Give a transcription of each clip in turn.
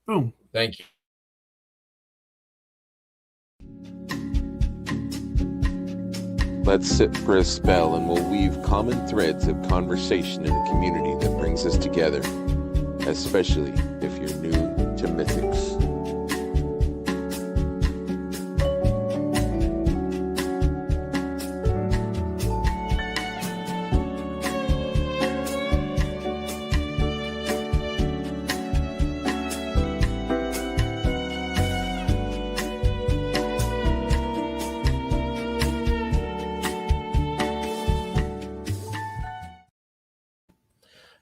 Boom. Thank you. Let's sit for a spell and we'll weave common threads of conversation in a community that brings us together, especially if you're new to mythics.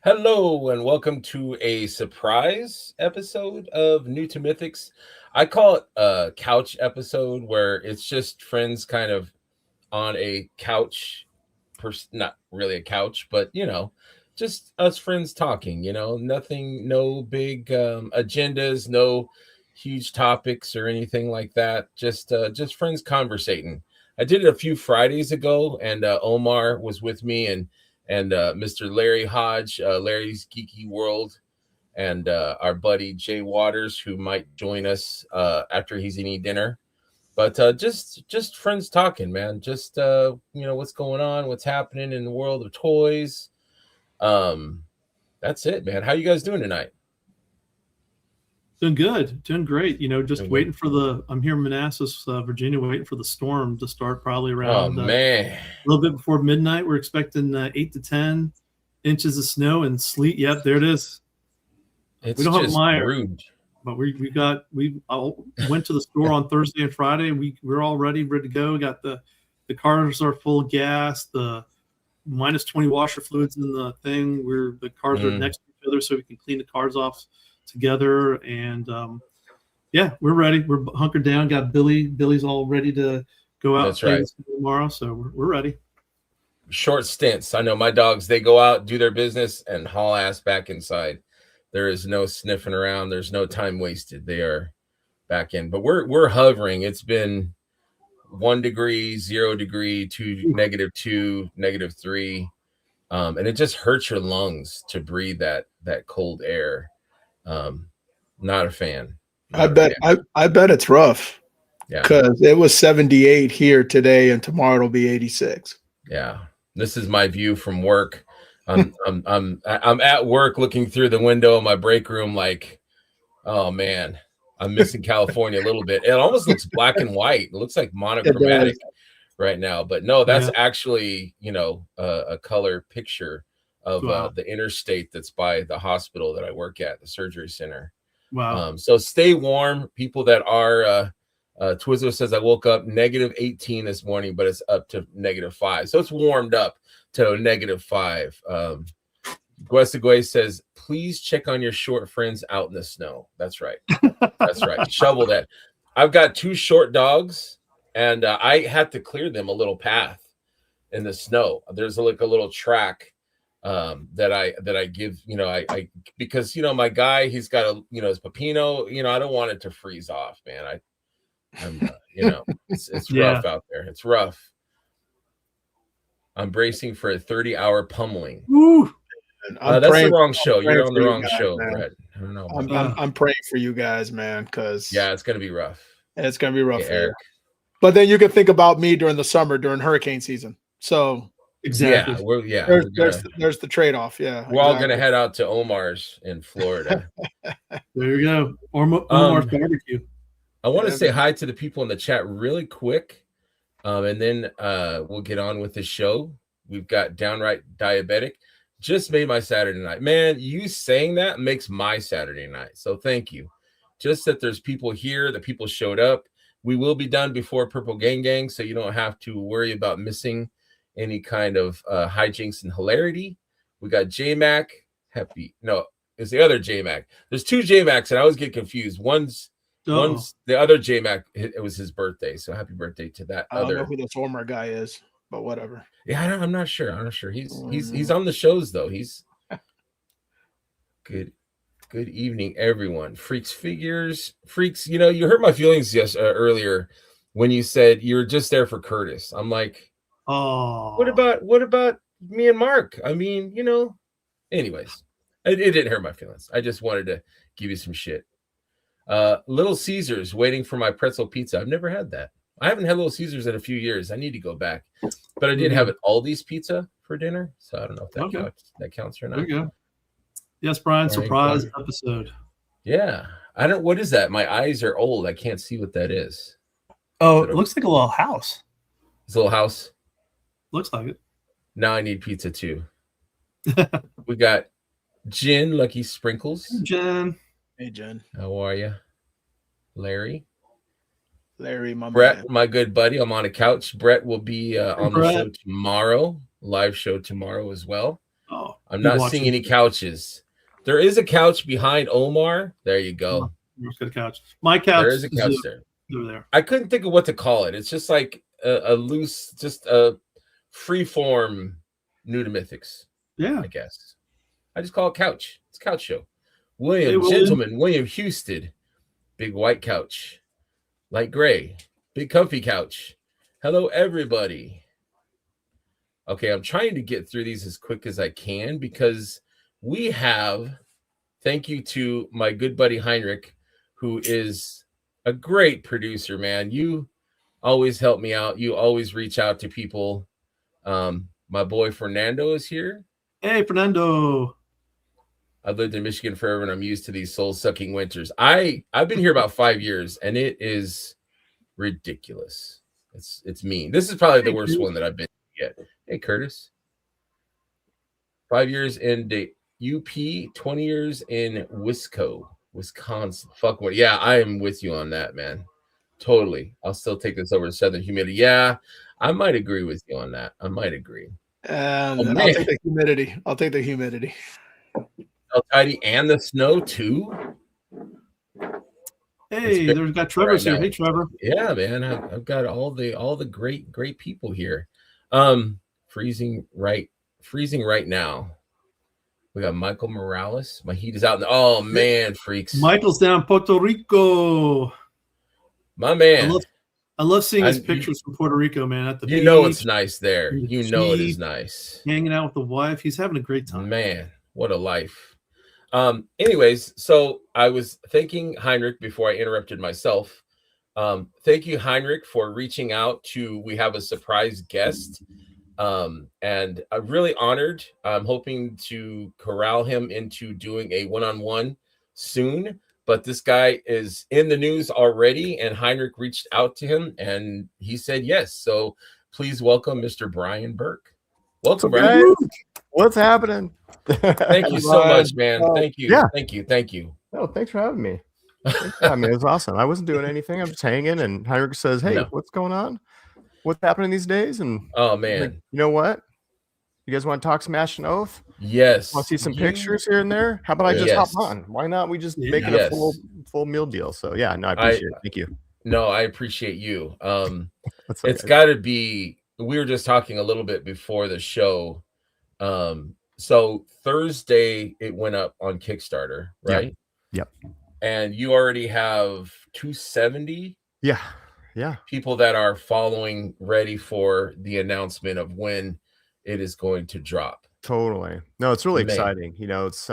Hello, and welcome to a surprise episode of New to Mythics. I call it a couch episode where it's just friends kind of on a couch, not really a couch, but just us friends talking. Nothing, no big agendas, no huge topics or anything like that. Just friends conversating. I did it a few Fridays ago, and Omar was with me, and Mr. Larry Hodge, Larry's Geeky World, and our buddy Jay Waters, who might join us after he's eating dinner. But just friends talking, man. Just what's going on, what's happening in the world of toys. That's it, man. How you guys doing tonight? Doing good. Doing great. Just Doing good. waiting for I'm here in Manassas, Virginia, waiting for the storm to start probably Oh around man, a little bit before midnight. We're expecting 8 to 10 inches of snow and sleet. Yep, there it is. it's We don't have just Meyer, rude. but we all went to the store on Thursday and Friday. We're all ready to go. We got the cars are full of gas. The minus 20 washer fluids in the thing. The cars are next to each other so we can clean the cars off together. And yeah, we're ready. We're hunkered down. Got Billy. Billy's all ready to go out. That's right. Tomorrow, so we're ready. Short stints. I know my dogs. They go out, do their business, and haul ass back inside. There is no sniffing around. There's no time wasted. They are back in. But we're hovering. It's been 1 degree, 0 degree, to -2, -3, and it just hurts your lungs to breathe that cold air. Not a fan. I bet it's rough. Yeah, because it was 78 here today, and tomorrow it'll be 86. yeah. This is my view from work. I'm at work looking through the window of my break room, like, oh man, I'm missing California a little bit. It almost looks black and white. It looks like monochromatic right now, but no, that's actually a color picture of the interstate that's by the hospital that I work at, the surgery center. Wow. So stay warm, people that are. Twizzler says I woke up -18 this morning, but it's up to -5, so it's warmed up to -5. Guesagüe says, please check on your short friends out in the snow. That's right. That's right. Shovel that. I've got 2 short dogs, and I had to clear them a little path in the snow. There's like a little track that I give, I because my guy, he's got his Pepino, I don't want it to freeze off, man. It's rough out there. It's rough. I'm bracing for a 30-hour pummeling. Woo! That's the wrong show. You're on the wrong show, Brett. I don't know. I'm praying for you guys, man, because it's gonna be rough. It's gonna be rough, Eric. But then you can think about me during the summer, during hurricane season. So exactly. There's the trade-off. Yeah, we're all gonna head out to Omar's in Florida. There you go. Omar's barbecue. I want to say hi to the people in the chat really quick, and then we'll get on with the show. We've got Downright Diabetic. Just made my Saturday night. Man, you saying that makes my Saturday night. So thank you. Just that there's people here, that people showed up. We will be done before Purple Gang Gang, so you don't have to worry about missing any kind of hijinks and hilarity. We got J-Mac. It's the other J-Mac. There's 2 J-Macs, and I always get confused. One's the other J-Mac. It was his birthday, so happy birthday to that I don't other. know who this Omar guy is, but whatever. Yeah, I'm not sure. He's on the shows though. He's good. Good evening, everyone. Freaks. You hurt my feelings earlier when you said you were just there for Curtis. I'm like, oh, what about me and Mark? I mean, anyways, it didn't hurt my feelings. I just wanted to give you some shit. Little Caesars waiting for my pretzel pizza. I've never had that. I haven't had Little Caesars in a few years. I need to go back. But I did have an Aldi's pizza for dinner, so I don't know if that counts or not. There you go. Yes, Brian, surprise episode. Yeah. I don't. What is that? My eyes are old. I can't see what that is. Oh, it looks like a little house. It's a little house. Looks like it. Now I need pizza too. We got Jen, Lucky Sprinkles. Hey, Jen. Hey, Jen. How are you? Larry, my Brett, man. my good buddy. I'm on a couch. Brett will be on the show tomorrow. Live show tomorrow as well. Oh, I'm not seeing any couches. There is a couch behind Omar. There you go. There's a couch. My couch. There is a couch there. Over there. I couldn't think of what to call it. It's just like a loose, just a free form New to Mythics. Yeah, I guess. I just call it couch. It's a couch show. William Houston, big white couch, light gray, big comfy couch. Hello, everybody. Okay, I'm trying to get through these as quick as I can because we have, thank you to my good buddy Heinrich, who is a great producer, man. You always help me out. You always reach out to people. My boy Fernando is here. Hey, Fernando. I've lived in Michigan forever, and I'm used to these soul-sucking winters. I've been here about 5 years, and it is ridiculous. It's mean. This is probably the worst one that I've been yet. Hey, Curtis. 5 years in the UP, 20 years in Wisconsin. Fuck what? Yeah, I am with you on that, man. Totally. I'll still take this over Southern humidity. Yeah, I might agree with you on that. I might agree. And I'll take the humidity. El Tidy and the snow too. Hey, there's got Trevor's here. Hey, Trevor. Yeah, man. I've got all the great people here. Freezing right now. We got Michael Morales. My heat is out. Oh man, freaks. Michael's down in Puerto Rico. My man. I love seeing his pictures from Puerto Rico, man. At the beach. It's nice there. You know it is nice. Hanging out with the wife. He's having a great time. Man, what a life. Anyways, so I was thanking Heinrich before I interrupted myself. Thank you, Heinrich, for reaching out we have a surprise guest. And I'm really honored. I'm hoping to corral him into doing a one-on-one soon, but this guy is in the news already, and Heinrich reached out to him and he said yes. So please welcome Mr. Brian Burke. Welcome, Brian. What's happening? Thank you so much, man. Thank you. Yeah. Thank you. Oh, thanks for having me. It was awesome. I wasn't doing anything. I'm just hanging, and Heinrich says, hey, what's going on? What's happening these days? And oh man, like, you know what? You guys want to talk Smash and Oath? Yes. Want to see some pictures here and there? How about I just hop on? Why not? We just make it a full meal deal. So yeah, no, I appreciate it. Thank you. No, I appreciate you. It's got to be. We were just talking a little bit before the show. So Thursday it went up on Kickstarter, right? Yep. And you already have 270. Yeah. People that are following, ready for the announcement of when it is going to drop. Totally. No, it's really exciting. It's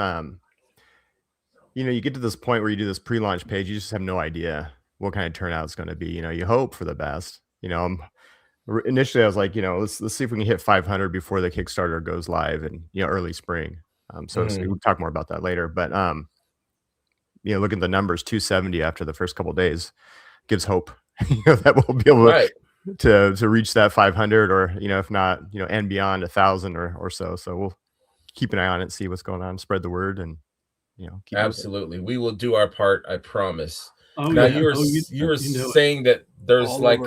you get to this point where you do this pre-launch page, you just have no idea what kind of turnout it's going to be. You hope for the best. Initially I was like, let's see if we can hit 500 before the Kickstarter goes live in early spring. So we'll talk more about that later. But look at the numbers, 270 after the first couple of days gives hope. That we'll be able to reach that 500 or if not and beyond 1,000 or so. So we'll keep an eye on it, see what's going on, spread the word, and keep absolutely we will do our part, I promise. Now you were saying that there's like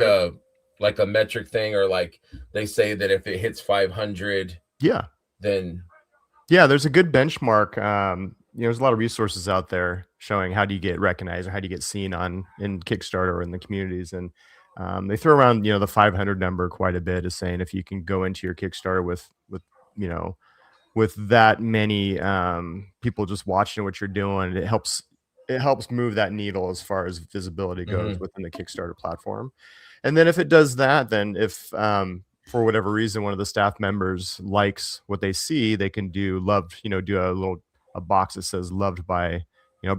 a metric thing, or like they say that if it hits 500 then there's a good benchmark. There's a lot of resources out there showing how do you get recognized or how do you get seen in Kickstarter or in the communities, and they throw around the 500 number quite a bit, is saying if you can go into your Kickstarter with that many people just watching what you're doing, it helps move that needle as far as visibility goes within the Kickstarter platform. And then if it does that, then if for whatever reason one of the staff members likes what they see, they can do loved, do a box that says loved by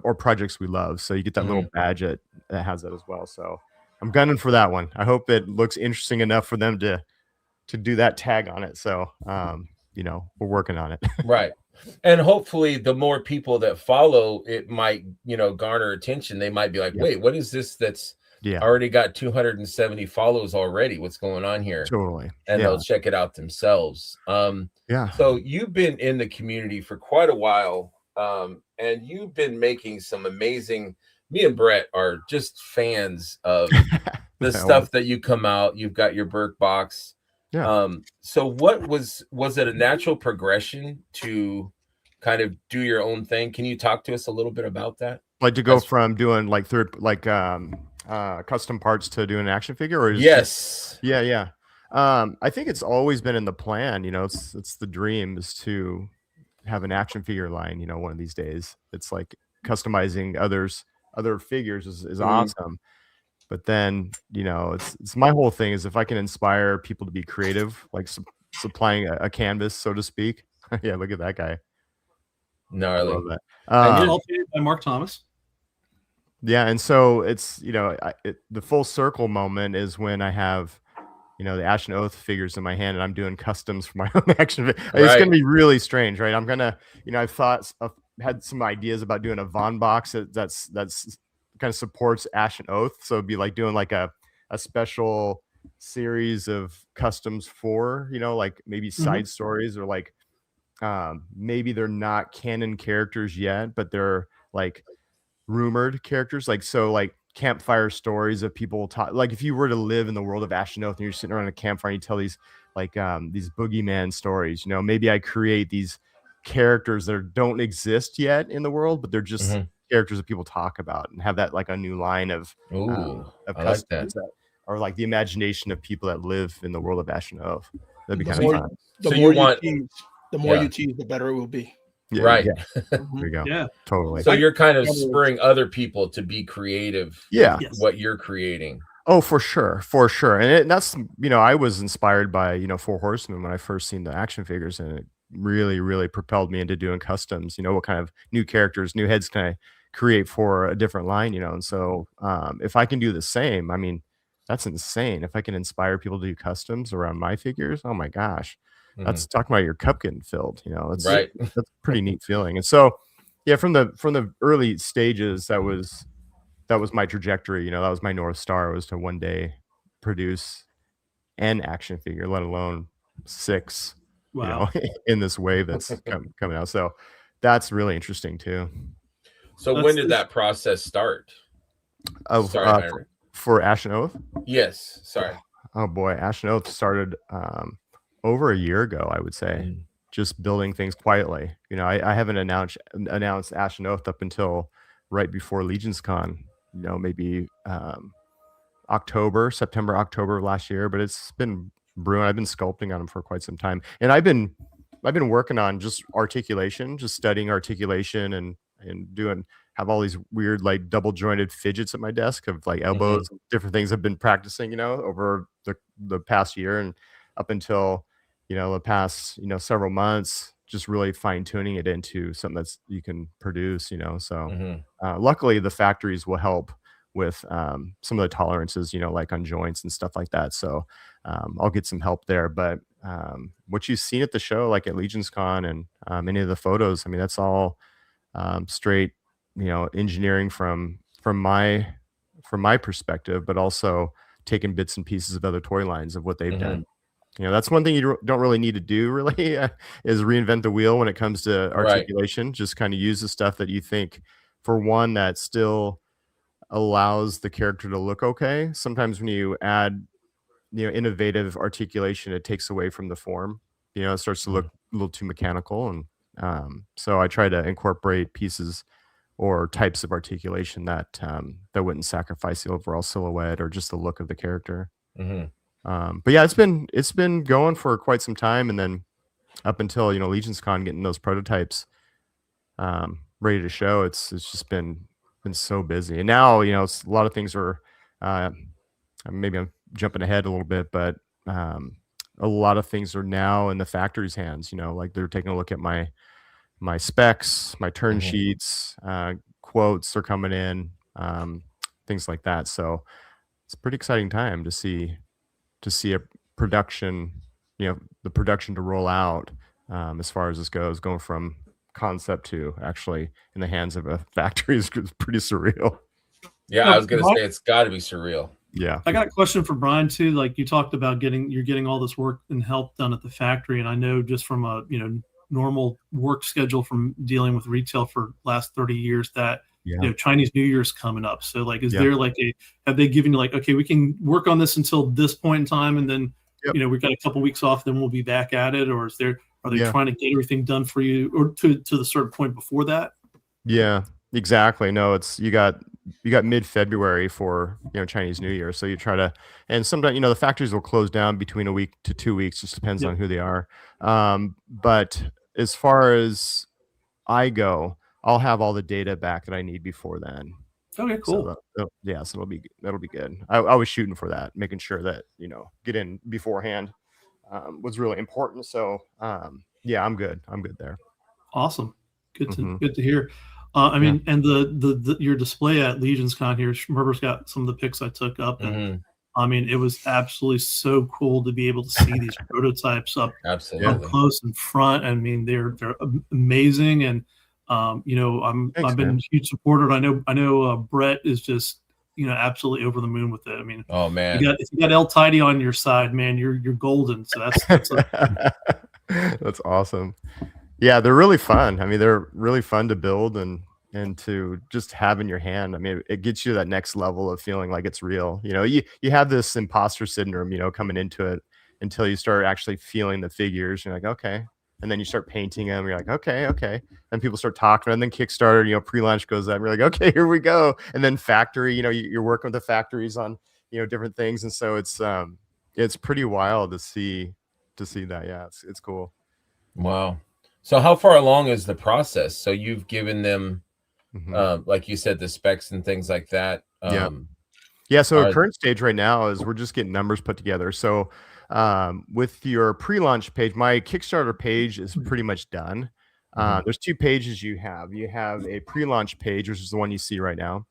or projects we love. So you get that little badge that has that as well. So I'm gunning for that one. I hope it looks interesting enough for them to do that tag on it. So we're working on it. Right. And hopefully the more people that follow it might, garner attention. They might be like, wait, what is this that's already got 270 follows already? What's going on here? Totally. And they'll check it out themselves. So you've been in the community for quite a while, and you've been making some amazing, me and Brett are just fans of the stuff that you come out. You've got your Burke box. Yeah. So what was it a natural progression to kind of do your own thing? Can you talk to us a little bit about that? Like to go from doing like custom parts to doing an action figure, or yes. I think it's always been in the plan. It's the dream is to have an action figure line. One of these days, it's like customizing other figures is awesome. But then, it's my whole thing is if I can inspire people to be creative, like supplying a canvas, so to speak. Yeah, look at that guy. Gnarly. I love that. All painted by Mark Thomas. Yeah, and so it's the full circle moment is when I have the Ashen Oath figures in my hand and I'm doing customs for my own action. It's gonna be really strange, right? I'm gonna I've had some ideas about doing a Von box that's kind of supports Ashen Oath, so it'd be like doing like a special series of customs for like maybe side stories, or like maybe they're not canon characters yet, but they're like rumored characters, like campfire stories of people talk. Like if you were to live in the world of Ashen Oath and you're sitting around a campfire and you tell these boogeyman stories, maybe I create these characters that don't exist yet in the world, but they're just characters that people talk about, and have that like a new line of customs that are like the imagination of people that live in the world of Ashen Oath. That'd be kind of fun. The more you tease, the better it will be. Yeah, right. Yeah. There you go. Yeah. Totally. So you're kind of spurring other people to be creative. Yeah. With what you're creating. Oh, for sure. And that's, I was inspired by, Four Horsemen when I first seen the action figures, and it really, really propelled me into doing customs. What kind of new characters, new heads can I create for a different line, and so if I can do the same, I mean, that's insane. If I can inspire people to do customs around my figures, oh my gosh, that's talking about your cup getting filled. That's right. That's a pretty neat feeling. And so, yeah, from the early stages, that was my trajectory. That was my North Star, was to one day produce an action figure, let alone 6. Wow. In this wave that's coming out. So that's really interesting too. So when did that process start? For Ashen Oath? Yes. Sorry. Oh boy, Ashen Oath started over a year ago, I would say. Just building things quietly. I haven't announced Ashen Oath up until right before Legion's Con. Maybe September, October of last year. But it's been brewing. I've been sculpting on them for quite some time, and I've been working on just articulation, just studying articulation, and have all these weird like double jointed fidgets at my desk of like elbows, different things I've been practicing, over the past year, and up until the past several months, just really fine tuning it into something that's you can produce. So luckily the factories will help with some of the tolerances, like on joints and stuff like that. So I'll get some help there. But what you've seen at the show, like at Legion's Con and any of the photos, I mean, that's all straight, engineering from my perspective, but also taking bits and pieces of other toy lines of what they've done. That's one thing you don't really need to do, really, is reinvent the wheel when it comes to articulation. Right. Just kind of use the stuff that you think, for one, that still allows the character to look okay. Sometimes when you add, innovative articulation, it takes away from the form. It starts to look a little too mechanical. And so I try to incorporate pieces or types of articulation that wouldn't sacrifice the overall silhouette or just the look of the character. But yeah, it's been going for quite some time, and then up until Legion's Con, getting those prototypes ready to show, it's just been so busy. And now it's a lot of things are maybe I'm jumping ahead a little bit, but a lot of things are now in the factory's hands. Like they're taking a look at my specs, my turn sheets, quotes are coming in, things like that. So it's a pretty exciting time to see a production, the production to roll out, as far as this goes, going from concept to actually in the hands of a factory is pretty surreal. Yeah, Now, I was gonna say it's got to be surreal. Yeah. I got a question for Brian too. Like you talked about you're getting all this work and help done at the factory, and I know just from a normal work schedule from dealing with retail for last 30 years that Yeah. Chinese New Year's coming up. So like, is Yeah. there like have they given you like, okay, we can work on this until this point in time, and then Yep. we've got a couple weeks off, then we'll be back at it, or are they Yeah. trying to get everything done for you or to the certain point before that? Yeah, exactly. No, you got mid-February for Chinese New Year, so you try to, and sometimes the factories will close down between a week to 2 weeks, just depends Yep. on who they are. But as far as I go, I'll have all the data back that I need before then. Okay, cool. So that'll be good. I was shooting for that, making sure that get in beforehand was really important. So yeah, I'm good there. Awesome. Good Mhm. to hear. I mean, and your display at Legion's Con here, Schmerber's got some of the pics I took up, and I mean, it was absolutely so cool to be able to see these prototypes up Absolutely. close in front. I mean, they're amazing, and I've Thanks, been man. a huge supporter. I know Brett is just absolutely over the moon with it. I mean, Oh man, if you got El Tidy on your side, man, you're golden. So that's That's awesome. Yeah, they're really fun. I mean, they're really fun to build and to just have in your hand. I mean, it gets you that next level of feeling like it's real. You have this imposter syndrome, coming into it until you start actually feeling the figures. You're like, okay. And then you start painting them. You're like, okay. And people start talking. And then Kickstarter, pre-launch goes up. You're like, okay, here we go. And then factory, you're working with the factories on, different things. And so it's pretty wild to see that. Yeah, it's cool. wow. So how far along is the process? So you've given them, like you said, the specs and things like that. Yeah. So our current stage right now is we're just getting numbers put together. So with your pre-launch page, my Kickstarter page is pretty much done. There's 2 pages you have. You have a pre-launch page, which is the one you see right now.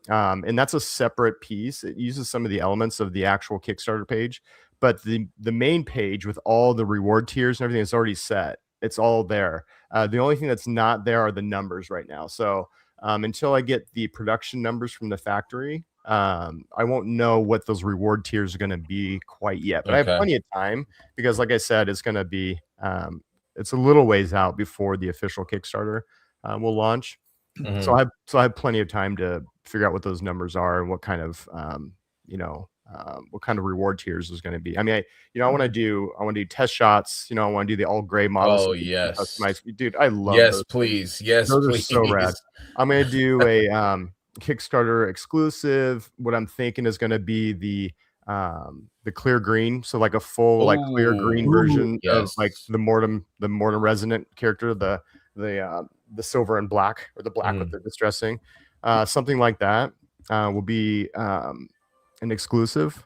And that's a separate piece. It uses some of the elements of the actual Kickstarter page, but the main page with all the reward tiers and everything is already set. It's all there. The only thing that's not there are the numbers right now. So until I get the production numbers from the factory, I won't know what those reward tiers are going to be quite yet. But I have plenty of time because, like I said, it's going to be it's a little ways out before the official Kickstarter will launch. So I have plenty of time to figure out what those numbers are and what kind of what kind of reward tiers is going to be. I mean, I want to do test shots. I want to do the all gray models. Oh yes, dude, I love those. Please, yes, those please. are so rad. I'm going to do a Kickstarter exclusive. What I'm thinking is going to be the clear green, so like a full like clear green version of like the Mortem Resonant character, the silver and black, or the black with the distressing, something like that will be an exclusive.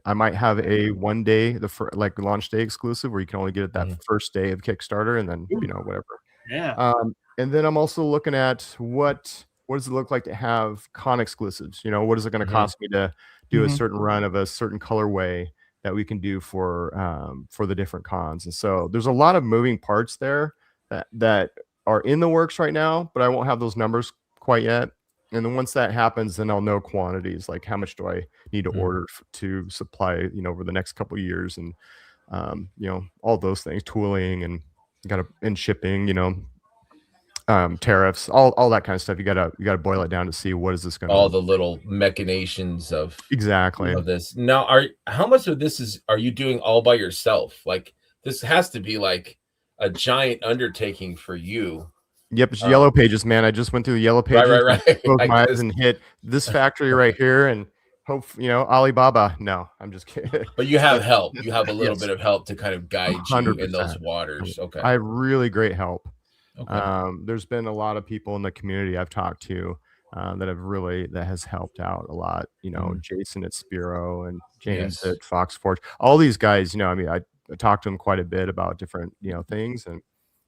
I might have a 1 day, like launch day exclusive, where you can only get it that first day of Kickstarter, and then whatever. Yeah. And then I'm also looking at what does it look like to have con exclusives? What is it going to cost me to do a certain run of a certain colorway that we can do for the different cons? And so there's a lot of moving parts there that are in the works right now, but I won't have those numbers quite yet. And then once that happens, then I'll know quantities, like how much do I need to order to supply, over the next couple of years, and all those things, tooling and shipping, tariffs, all that kind of stuff. You gotta boil it down to see what is this going to. All the little machinations of this. Now, how much of this are you doing all by yourself? Like, this has to be like a giant undertaking for you. Yep, it's Yellow Pages, man. I just went through the Yellow Pages, right. Closed my eyes and hit this factory right here, and hope Alibaba. No, I'm just kidding. But you have help. You have a little bit of help to kind of guide you in those waters. Okay, I have really great help. Okay. There's been a lot of people in the community I've talked to that has helped out a lot. Jason at Spiro and James at Fox Forge. All these guys, I talked to them quite a bit about different things, and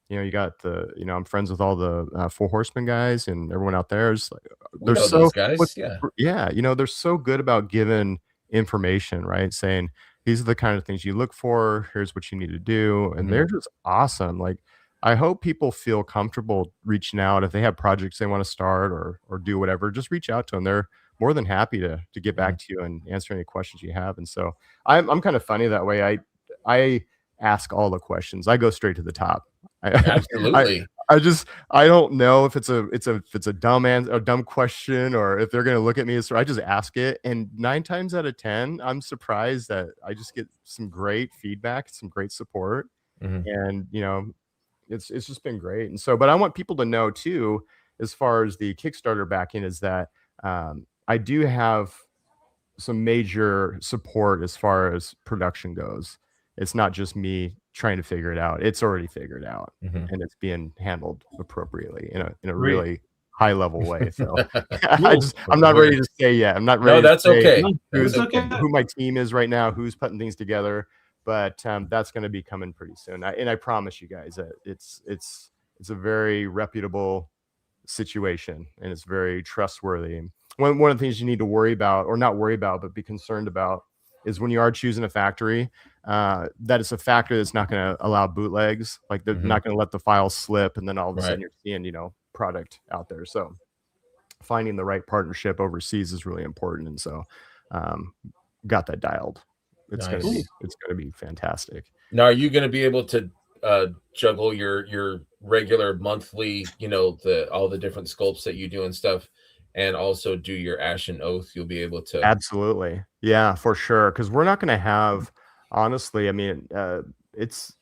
you got I'm friends with all the Four Horsemen guys and everyone out there. Is like, We they're know so those guys. Yeah. yeah, they're so good about giving information, right? Saying these are the kind of things you look for. Here's what you need to do, and they're just awesome. Like, I hope people feel comfortable reaching out if they have projects they want to start or do whatever. Just reach out to them. They're more than happy to get back to you and answer any questions you have. And so I'm kind of funny that way. I ask all the questions. I go straight to the top. Absolutely. I don't know if it's a dumb question or if they're gonna look at me. So I just ask it, and 9 times out of 10, I'm surprised that I just get some great feedback, some great support, and it's just been great. And so, but I want people to know too, as far as the Kickstarter backing, is that I do have some major support as far as production goes. It's not just me trying to figure it out. It's already figured out, and it's being handled appropriately in a really high level way. So I'm not ready to say yet. I'm not ready. No, that's okay. Who my team is right now, who's putting things together, but that's going to be coming pretty soon. I promise you guys that it's a very reputable situation and it's very trustworthy. One of the things you need to worry about, or not worry about, but be concerned about, is when you are choosing a factory, that it's a factory that's not going to allow bootlegs. Like, they're not going to let the files slip, and then all of a sudden you're seeing, product out there. So finding the right partnership overseas is really important. And so got that dialed. It's going to be fantastic. Now, are you going to be able to juggle your regular monthly, all the different sculpts that you do and stuff, and also do your Ashen Oath? You'll be able to. Absolutely. Yeah, for sure. Because we're not going to have, honestly, I mean, it's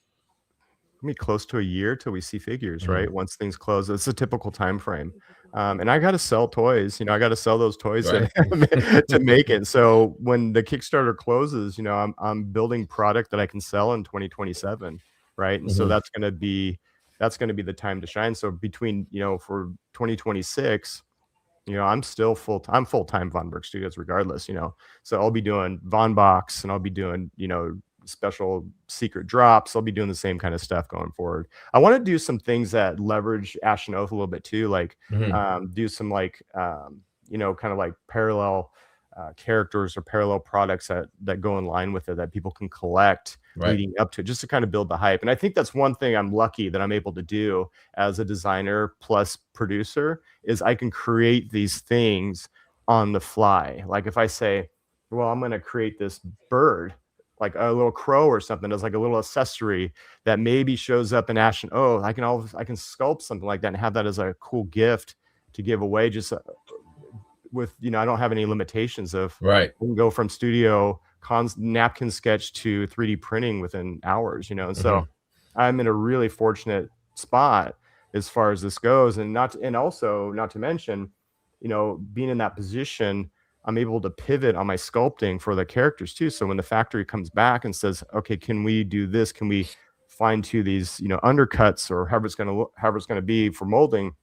going to be close to a year till we see figures, right? Once things close, it's a typical time frame. And I got to sell toys, I got to sell those toys to make it. So when the Kickstarter closes, I'm building product that I can sell in 2027. Right. And so that's going to be the time to shine. So between, for 2026, I'm still full-time Von Berg Studios regardless, so I'll be doing Von Box, and I'll be doing, special secret drops. I'll be doing the same kind of stuff going forward. I want to do some things that leverage Ashen Oath a little bit too, like do some like, kind of like parallel characters or parallel products that go in line with it that people can collect leading up to it, just to kind of build the hype. And I think that's one thing I'm lucky that I'm able to do as a designer plus producer, is I can create these things on the fly. Like, if I say, well, I'm going to create this bird, like a little crow or something, as like a little accessory that maybe shows up in Ashen Oath, I can sculpt something like that and have that as a cool gift to give away, just with, I don't have any limitations of, we can go from studio napkin sketch to 3D printing within hours, and so I'm in a really fortunate spot as far as this goes. And also not to mention, being in that position, I'm able to pivot on my sculpting for the characters too. So when the factory comes back and says, okay, can we do this? Can we fine tune these, undercuts, or however it's going to be for molding?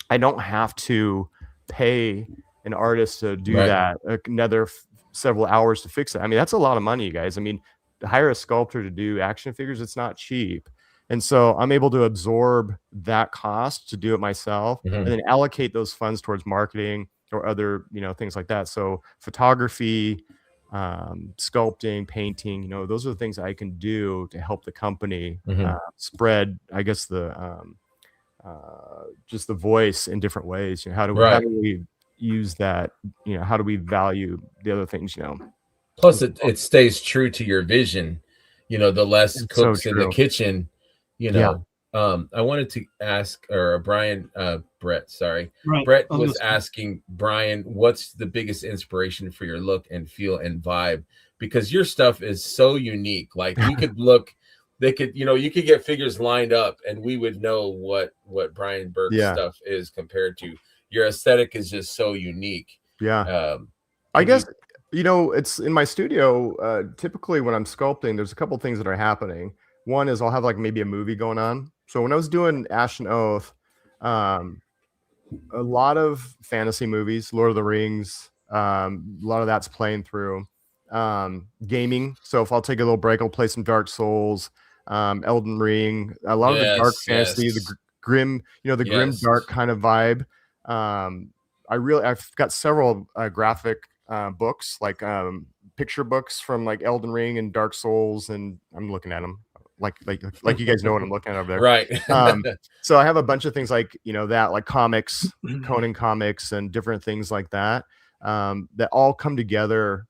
I don't have to pay an artist to do that another several hours to fix it. I mean, that's a lot of money, you guys. I mean, to hire a sculptor to do action figures, it's not cheap. And so I'm able to absorb that cost to do it myself, and then allocate those funds towards marketing or other, things like that. So photography, sculpting, painting, those are the things I can do to help the company spread, I guess, just the voice in different ways. How do we use that? How do we value the other things? Plus, it stays true to your vision. The less cooks in the kitchen. I wanted to ask, or Brett was asking Brian, what's the biggest inspiration for your look and feel and vibe? Because your stuff is so unique. Like, you could look. They could, you could get figures lined up and we would know what Brian Berg's stuff is compared to. Your aesthetic is just so unique. I guess, it's in my studio. Typically when I'm sculpting, there's a couple things that are happening. One is I'll have like maybe a movie going on. So when I was doing Ashen Oath, a lot of fantasy movies, Lord of the Rings, a lot of that's playing through. Gaming. So if I'll take a little break, I'll play some Dark Souls. Elden Ring, a lot of the dark fantasy, the grim, the grim dark kind of vibe. I've got several graphic books, like picture books from like Elden Ring and Dark Souls, and I'm looking at them like you guys know what I'm looking at over there, right? So I have a bunch of things like that, like comics, Conan comics, and different things like that, that all come together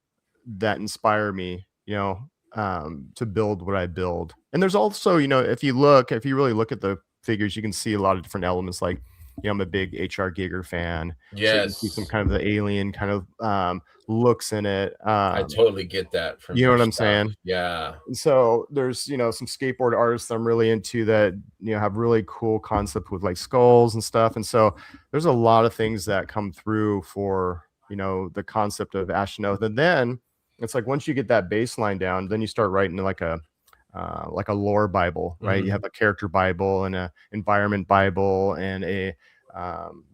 that inspire me, to build what I build. And there's also, if you really look at the figures, you can see a lot of different elements. Like, I'm a big H.R. Giger fan. Yes. So you can see some kind of the alien kind of looks in it. I totally get that from you know what I'm saying? Yeah. So there's, some skateboard artists I'm really into that, have really cool concept with like skulls and stuff. And so there's a lot of things that come through for, the concept of Ashenoth. And then it's like, once you get that baseline down, then you start writing like a lore Bible, right? Mm-hmm. You have a character Bible and a environment Bible and a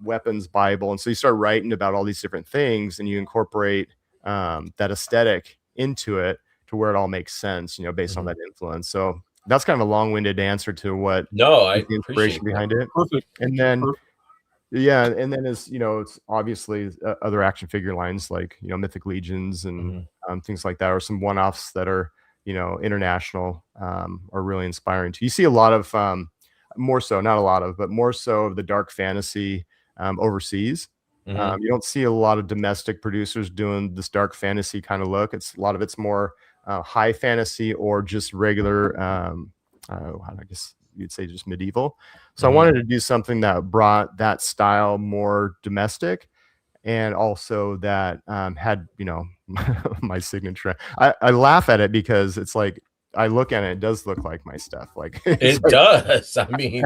weapons Bible. And so you start writing about all these different things, and you incorporate that aesthetic into it to where it all makes sense, based on that influence. So that's kind of a long-winded answer to what the inspiration behind it. Perfect. And then it's obviously other action figure lines like Mythic Legions and things like that, or some one-offs that are international, are really inspiring too. You see a lot of more so of the dark fantasy overseas. You don't see a lot of domestic producers doing this dark fantasy kind of look. A lot of it's more high fantasy or just regular, I guess you'd say just medieval. So I wanted to do something that brought that style more domestic, and also that had my signature. I laugh at it because it's like, I look at it, it does look like my stuff. Like it does. I mean,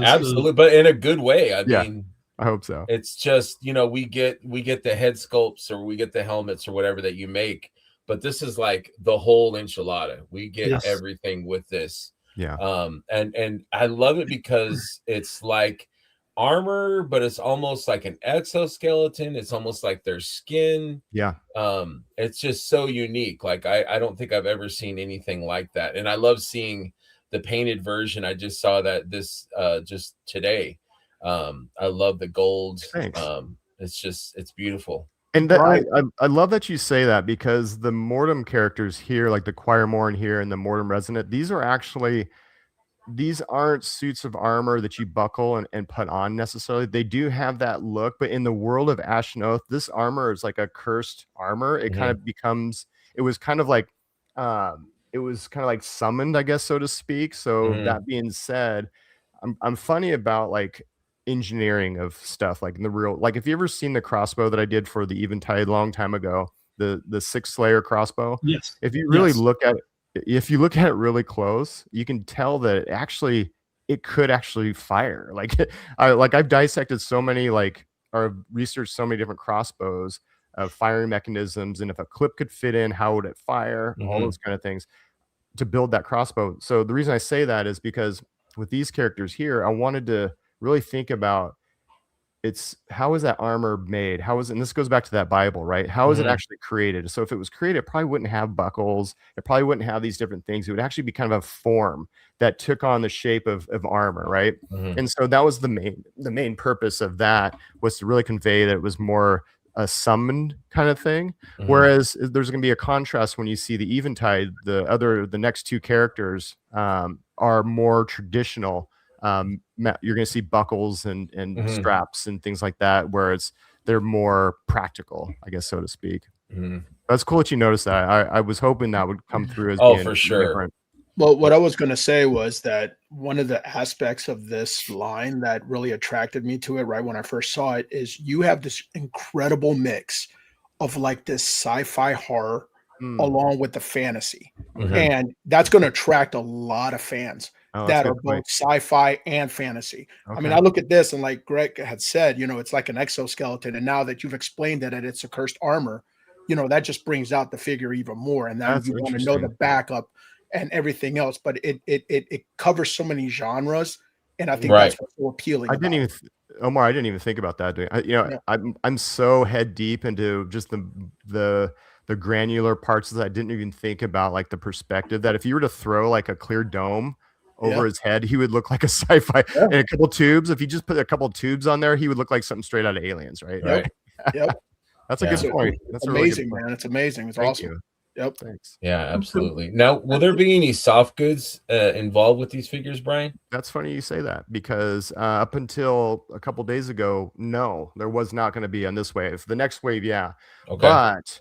absolutely, but in a good way. I mean, I hope so. It's just, we get the head sculpts, or we get the helmets or whatever that you make, but this is like the whole enchilada. We get everything with this. Yeah. And I love it because it's like armor, but it's almost like an exoskeleton. It's almost like their skin. Yeah. It's just so unique. Like I don't think I've ever seen anything like that. And I love seeing the painted version. I just saw that this just today. I love the gold. Thanks. It's beautiful. And that, I love that you say that, because the Mortem characters here, like the Quiremorn here and the Mortem Resonant, these aren't suits of armor that you buckle and put on necessarily. They do have that look, but in the world of Ashenoth, this armor is like a cursed armor. It kind of becomes, it was kind of like summoned, I guess, so to speak. So that being said, I'm funny about like engineering of stuff, like in the real, like if you ever seen the crossbow that I did for the Eventide long time ago, the 6 Slayer crossbow. Yes. If you really look at it really close, you can tell that it could actually fire. Like I've dissected so many, or researched so many different crossbows of firing mechanisms, and if a clip could fit in, how would it fire? All those kind of things to build that crossbow. So the reason I say that is because with these characters here, I wanted to really think about how is that armor made? And this goes back to that Bible, right? How is it actually created? So if it was created, it probably wouldn't have buckles. It probably wouldn't have these different things. It would actually be kind of a form that took on the shape of armor, right? And so that was the main purpose of that, was to really convey that it was more a summoned kind of thing. Whereas there's going to be a contrast when you see the Eventide. The next 2 characters are more traditional. You're going to see buckles and straps and things like that, whereas they're more practical, I guess, so to speak. That's cool that you noticed that. I was hoping that would come through as being for sure different. Well, what I was going to say was that one of the aspects of this line that really attracted me to it right when I first saw it is you have this incredible mix of like this sci-fi horror along with the fantasy. And that's going to attract a lot of fans that are both sci-fi and fantasy. I mean, I look at this and like Greg had said, it's like an exoskeleton. And now that you've explained that it's a cursed armor, that just brings out the figure even more. And then you want to know the backup and everything else, but it covers so many genres, and I think that's what's so appealing. Omar, I didn't even think about that. Yeah. I'm so head deep into just the granular parts that I didn't even think about, like the perspective that if you were to throw like a clear dome over Yeah. his head, he would look like a sci-fi. Yeah. And a couple tubes. If you just put a couple tubes on there, he would look like something straight out of Aliens, right? Right. Yep. That's a Yeah. good point. That's a really good Amazing, point. man. It's amazing. It's Thank awesome. you. Yep. Thanks. Yeah, absolutely. Now, will there be any soft goods involved with these figures, Brian? That's funny you say that, because up until a couple days ago, no, there was not going to be on this wave. The next wave, yeah. Okay. But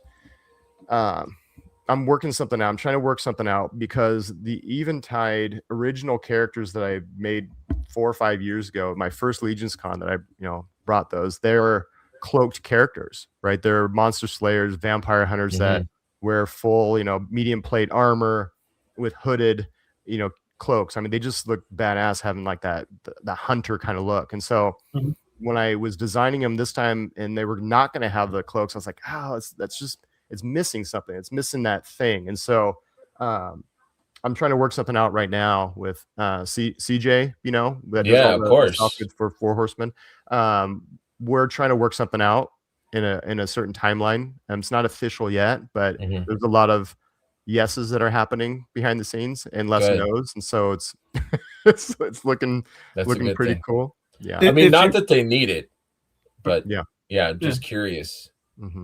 I'm working something out. I'm trying to work something out, because the Eventide original characters that I made 4 or 5 years ago, my first Legions Con that I brought those, they're cloaked characters, right? They're monster slayers, vampire hunters that wear full, medium plate armor with hooded, cloaks. I mean, they just look badass having like that the hunter kind of look. And so when I was designing them this time and they were not going to have the cloaks, I was like, it's missing something. It's missing that thing. And so I'm trying to work something out right now with CJ, that does all of the course, stuff for Four Horsemen. We're trying to work something out in a certain timeline. It's not official yet, but there's a lot of yeses that are happening behind the scenes and less no's, and so it's looking pretty thing. cool. Yeah, I mean, not that they need it, but just curious.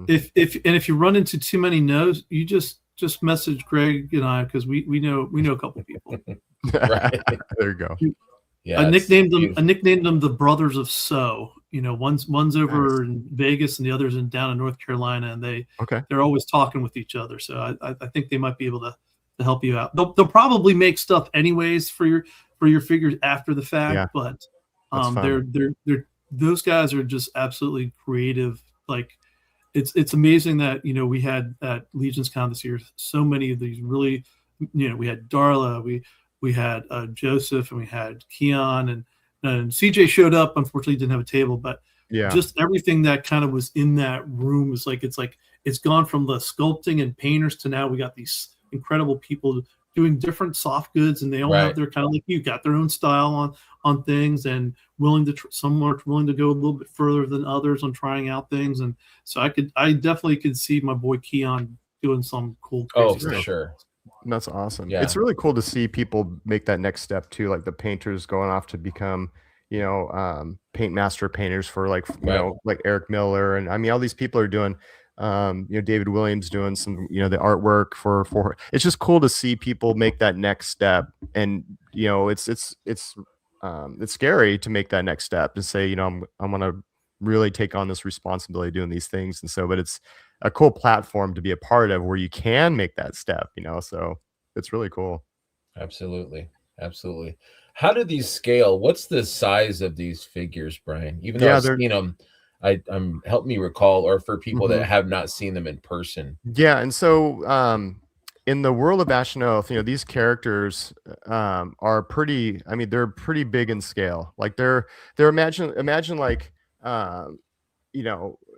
If you run into too many no's, you just message Greg and I, because we know a couple people. Right. There you go. Yeah, I nicknamed them the Brothers of So. One's over in Vegas and the other's down in North Carolina, and they're always talking with each other. So I think they might be able to help you out. They'll probably make stuff anyways for your figures after the fact, but they're those guys are just absolutely creative. Like it's amazing that we had at Legions Con this year so many of these really, we had Darla, we had Joseph, and we had Keon, and CJ showed up. Unfortunately, didn't have a table, but just everything that kind of was in that room was it's gone from the sculpting and painters to now we got these incredible people doing different soft goods, and they all have their kind of like you got their own style on things, and some are willing to go a little bit further than others on trying out things. And so I definitely could see my boy Keon doing some cool crazy for stuff. sure. That's awesome. Yeah. It's really cool to see people make that next step too, like the painters going off to become paint master painters for like Eric Miller, and I mean all these people are doing David Williams doing some the artwork for it's just cool to see people make that next step. And it's scary to make that next step, to say I'm gonna really take on this responsibility doing these things. And so, but it's a cool platform to be a part of where you can make that step, so it's really cool. Absolutely. How do these scale? What's the size of these figures, Brian? Even though I've seen them, help me recall, or for people that have not seen them in person. Yeah, and so in the world of Ashnod, these characters are pretty. I mean, they're pretty big in scale. Like they're imagine like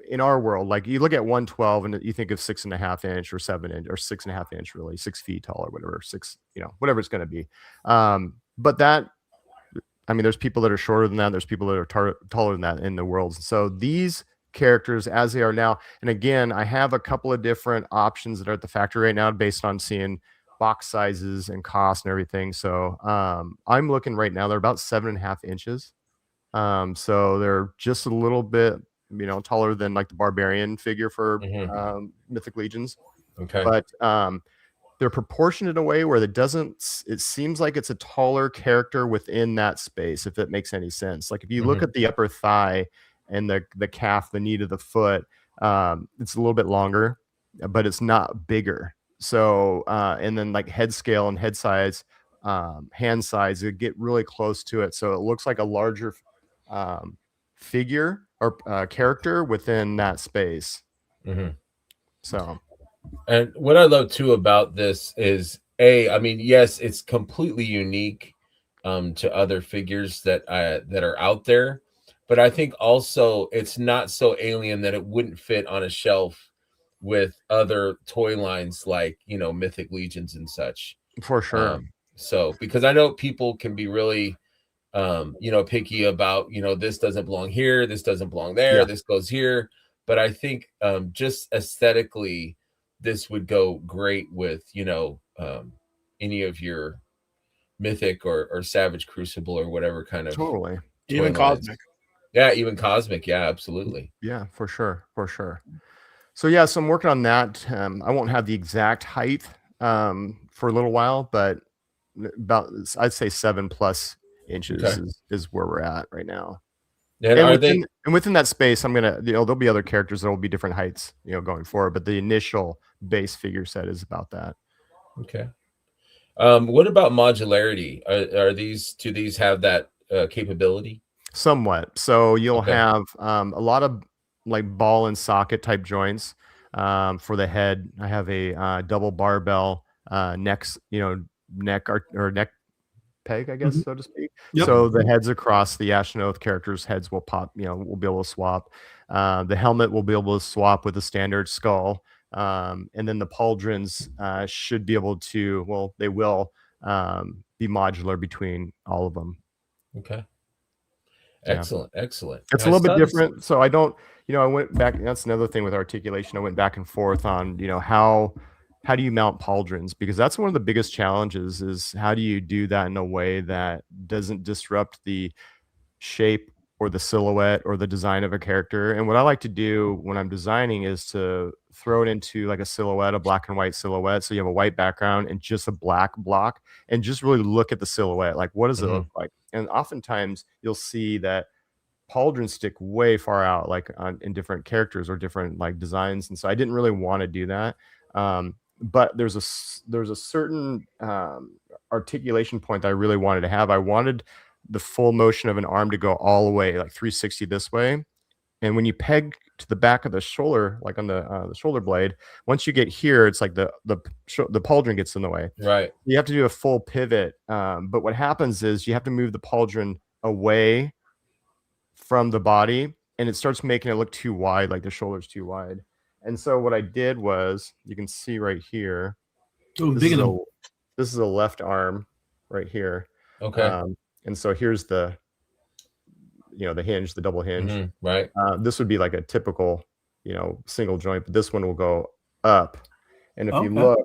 in our world, like you look at 112 and you think of 6.5 inch or 7 inch or 6.5 inch, really 6 feet tall or whatever, whatever it's going to be. But that, I mean, there's people that are shorter than that. There's people that are taller than that in the world. So these characters as they are now, and again, I have a couple of different options that are at the factory right now based on seeing box sizes and cost and everything. So I'm looking right now, they're about 7.5 inches. So they're just a little bit, taller than like the barbarian figure for Mythic Legions. Okay. But they're proportioned in a way where it seems like it's a taller character within that space, if it makes any sense. Like if you look at the upper thigh and the calf, the knee to the foot, it's a little bit longer, but it's not bigger. So and then like head scale and head size, hand size, it get really close to it. So it looks like a larger figure or character within that space. So, and what I love too about this is I mean, yes, it's completely unique to other figures that are out there, but I think also it's not so alien that it wouldn't fit on a shelf with other toy lines like Mythic Legions and such. For sure. So because I know people can be really picky about, this doesn't belong here, this doesn't belong there, Yeah. this goes here. But I think just aesthetically, this would go great with, any of your Mythic or Savage Crucible or whatever kind of Totally. Even toy lines. Cosmic. Yeah, even Cosmic. Yeah, absolutely. Yeah, for sure. For sure. So yeah, so I'm working on that. I won't have the exact height for a little while, but about, I'd say 7+ inches Okay. is where we're at right now. And And within that space, I'm gonna, there'll be other characters that will be different heights, going forward. But the initial base figure set is about that. okay. What about modularity? Do these have that capability? Somewhat. So you'll Okay. have a lot of like ball and socket type joints for the head. I have a double barbell neck peg, I guess, Mhm. so to speak. Yep. So the heads across the Ashenoth characters' heads will pop, we'll be able to swap. The helmet will be able to swap with the standard skull. And then the pauldrons should be able to, well, they will be modular between all of them. Okay. Yeah. Excellent. Excellent. It's a little bit different. So I don't, I went back. That's another thing with articulation. I went back and forth on, how do you mount pauldrons? Because that's one of the biggest challenges is how do you do that in a way that doesn't disrupt the shape or the silhouette or the design of a character. And what I like to do when I'm designing is to throw it into like a silhouette, a black and white silhouette. So you have a white background and just a black block and just really look at the silhouette. Like, what does it look like? And oftentimes you'll see that pauldrons stick way far out, like in different characters or different like designs. And so I didn't really want to do that. But there's a certain articulation point that I really wanted to have. I wanted the full motion of an arm to go all the way like 360 this way. And when you peg to the back of the shoulder, like on the shoulder blade, once you get here, it's like the pauldron gets in the way. Right. You have to do a full pivot. But what happens is you have to move the pauldron away from the body, and it starts making it look too wide, like the shoulder's too wide. And so what I did was, you can see right here, this is a left arm right here. Okay. And so here's the hinge, the double hinge. Right. This would be like a typical, single joint, but this one will go up. And if you look,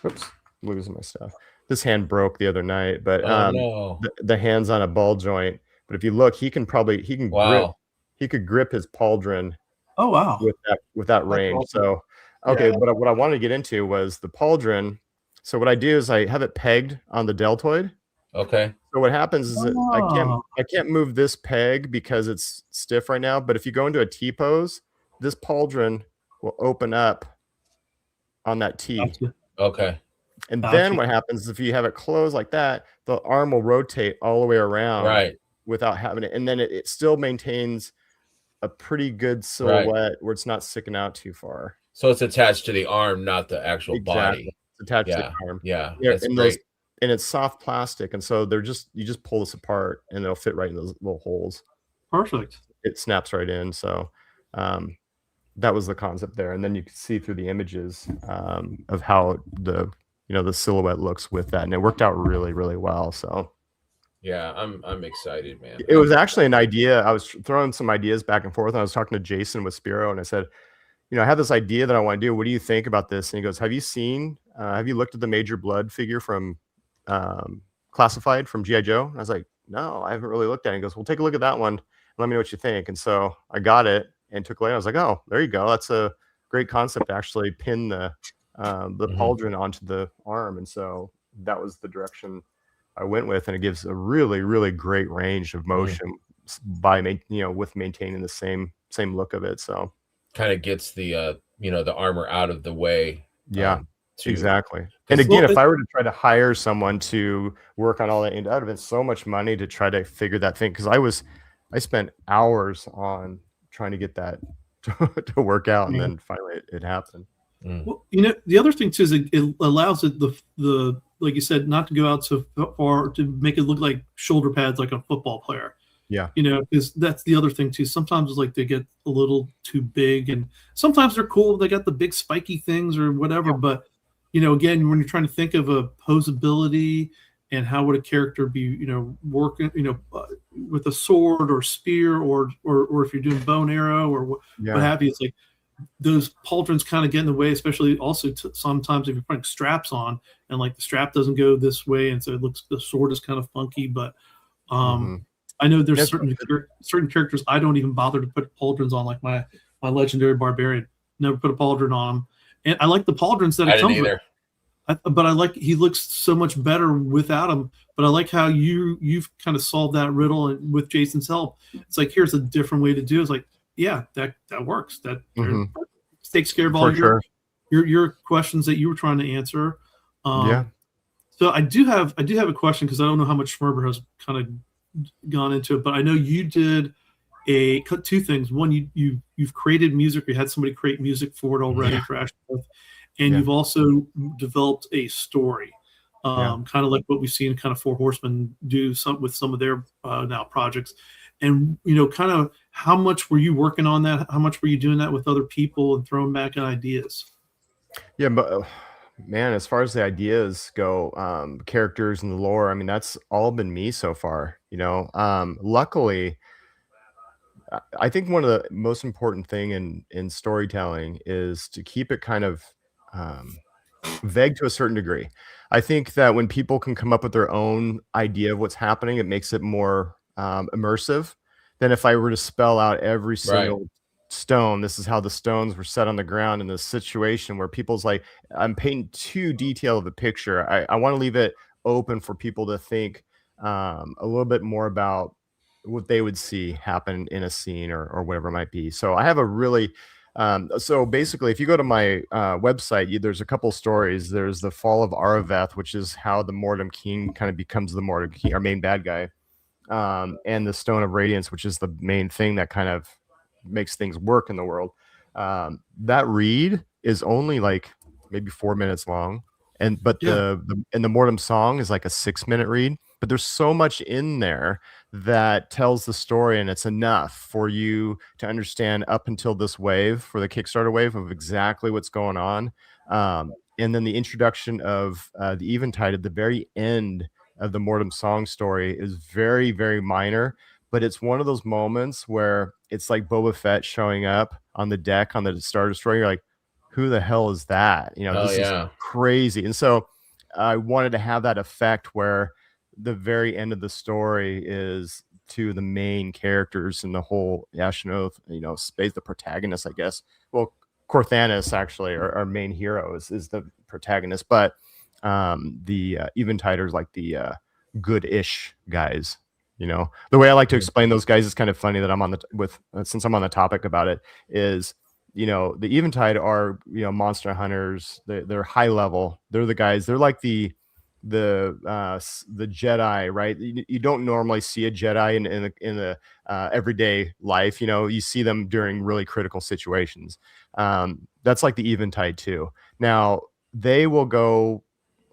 oops, losing my stuff. This hand broke the other night, but the hand's on a ball joint. But if you look, he can grip his pauldron. Oh wow! With that range. Awesome. So okay, yeah. But what I wanted to get into was the pauldron. So what I do is I have it pegged on the deltoid. Okay. So what happens is that I can't move this peg because it's stiff right now. But if you go into a T pose, this pauldron will open up on that T. Gotcha. Okay. And then what happens is if you have it closed like that, the arm will rotate all the way around, right, without having it, and then it still maintains a pretty good silhouette where it's not sticking out too far. So it's attached to the arm, not the actual body. It's attached to the arm. Yeah, that's great. And it's soft plastic, and so you just pull this apart, and it'll fit right in those little holes. Perfect. It snaps right in. So that was the concept there, and then you can see through the images of how the silhouette looks with that, and it worked out really, really well. So. Yeah, I'm excited, man. It was actually an idea. I was throwing some ideas back and forth, and I was talking to Jason with Spiro, and I said, I have this idea that I want to do. What do you think about this? And he goes, have you looked at the Major Blood figure from Classified from G.I. Joe? And I was like, no, I haven't really looked at it. He goes, well, take a look at that one and let me know what you think. And so I got it and took it later. I was like, oh, there you go. That's a great concept to actually pin the pauldron onto the arm. And so that was the direction I went with, and it gives a really, really great range of motion by with maintaining the same look of it. So kind of gets the the armor out of the way. Yeah, exactly. And again, if I were to try to hire someone to work on all that, it would have been so much money to try to figure that thing, because I spent hours on trying to get that to work out, and then finally it happened. Well, the other thing too is it allows the like you said, not to go out so far to make it look like shoulder pads like a football player. Yeah. Because that's the other thing too. Sometimes it's like they get a little too big, and sometimes they're cool. They got the big spiky things or whatever. Yeah. But, again, when you're trying to think of a posability and how would a character be, working, with a sword or spear, or if you're doing bow and arrow, or what have you. It's like those pauldrons kind of get in the way, especially also sometimes if you're putting straps on and like the strap doesn't go this way, and so the sword is kind of funky. But I know there's certain characters I don't even bother to put pauldrons on, like my legendary barbarian. Never put a pauldron on him, and I like the pauldrons that it comes with. But I like he looks so much better without him. But I like how you've kind of solved that riddle, and with Jason's help, it's like here's a different way to do it. It's like, yeah, that works. That takes care of all your questions that you were trying to answer. So I do have a question, because I don't know how much Schmerber has kind of gone into it, but I know you did two things. One, you've created music. You had somebody create music for it already for Ashworth, and you've also developed a story, kind of like what we've seen kind of Four Horsemen do with some of their now projects. And kind of how much were you working on that? How much were you doing that with other people and throwing back in ideas? Yeah, but man, as far as the ideas go, characters and the lore, I mean, that's all been me so far. Luckily, I think one of the most important thing in storytelling is to keep it kind of vague to a certain degree. I think that when people can come up with their own idea of what's happening, it makes it more immersive than if I were to spell out every single stone. This is how the stones were set on the ground in this situation, where people's like, I'm painting too detailed of a picture. I want to leave it open for people to think a little bit more about what they would see happen in a scene or whatever it might be. So I have a really so basically, if you go to my website, there's a couple stories. There's the Fall of Araveth, which is how the Mortem King kind of becomes the Mortem King, our main bad guy, and the Stone of Radiance, which is the main thing that kind of makes things work in the world. That read is only like maybe 4 minutes long, but the Mortem Song is like a 6-minute read. But there's so much in there that tells the story, and it's enough for you to understand up until this wave, for the Kickstarter wave, of exactly what's going on. And then the introduction of the Eventide at the very end of the Mortem Song story is very, very minor, but it's one of those moments where it's like Boba Fett showing up on the deck on the Star Destroyer. You're like, who the hell is that? This is crazy. And so I wanted to have that effect where the very end of the story is to the main characters in the whole Ashnoth, space, the protagonist, I guess. Well, Corthanis, actually, our main hero is the protagonist, but the Eventiders, like the good-ish guys. The way I like to explain those guys is kind of funny that I'm since I'm on the topic about it, is the Eventide are monster hunters. They're high level. They're the guys. They're like the Jedi, right? You don't normally see a Jedi in the everyday life. You see them during really critical situations. That's like the Eventide too. Now they will go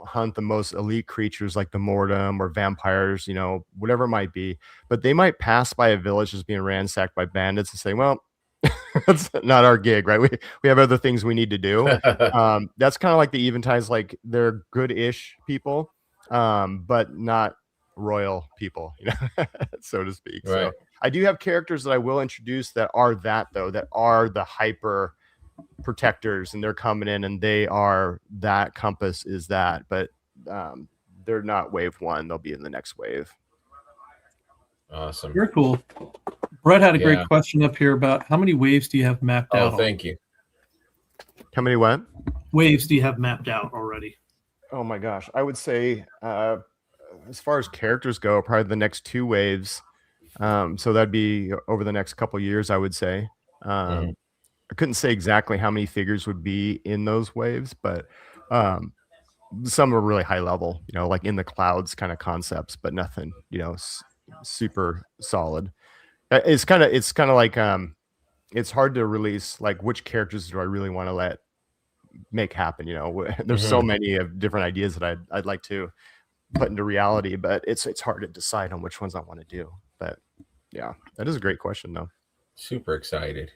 hunt the most elite creatures like the Mortem or vampires, whatever it might be, but they might pass by a village that's being ransacked by bandits and say, well, that's not our gig, right? We have other things we need to do. That's kind of like the Eventides, like they're good-ish people, but not royal people, so to speak. Right. So I do have characters that I will introduce that are the hyper protectors, and they're coming in, and they are that. Compass is that, but they're not wave one. They'll be in the next wave. Awesome. Very cool. Brett had a great question up here about how many waves do you have mapped out? Oh, thank you. How many what? Waves do you have mapped out already? Oh my gosh. I would say as far as characters go, probably the next 2 waves. So that'd be over the next couple years, I would say. I couldn't say exactly how many figures would be in those waves, but some are really high level, like in the clouds kind of concepts, but nothing, super solid. It's kind of like it's hard to release like which characters do I really want to let make happen. There's so many of different ideas that I'd like to put into reality, but it's hard to decide on which ones I want to do. But yeah, that is a great question though. Super excited.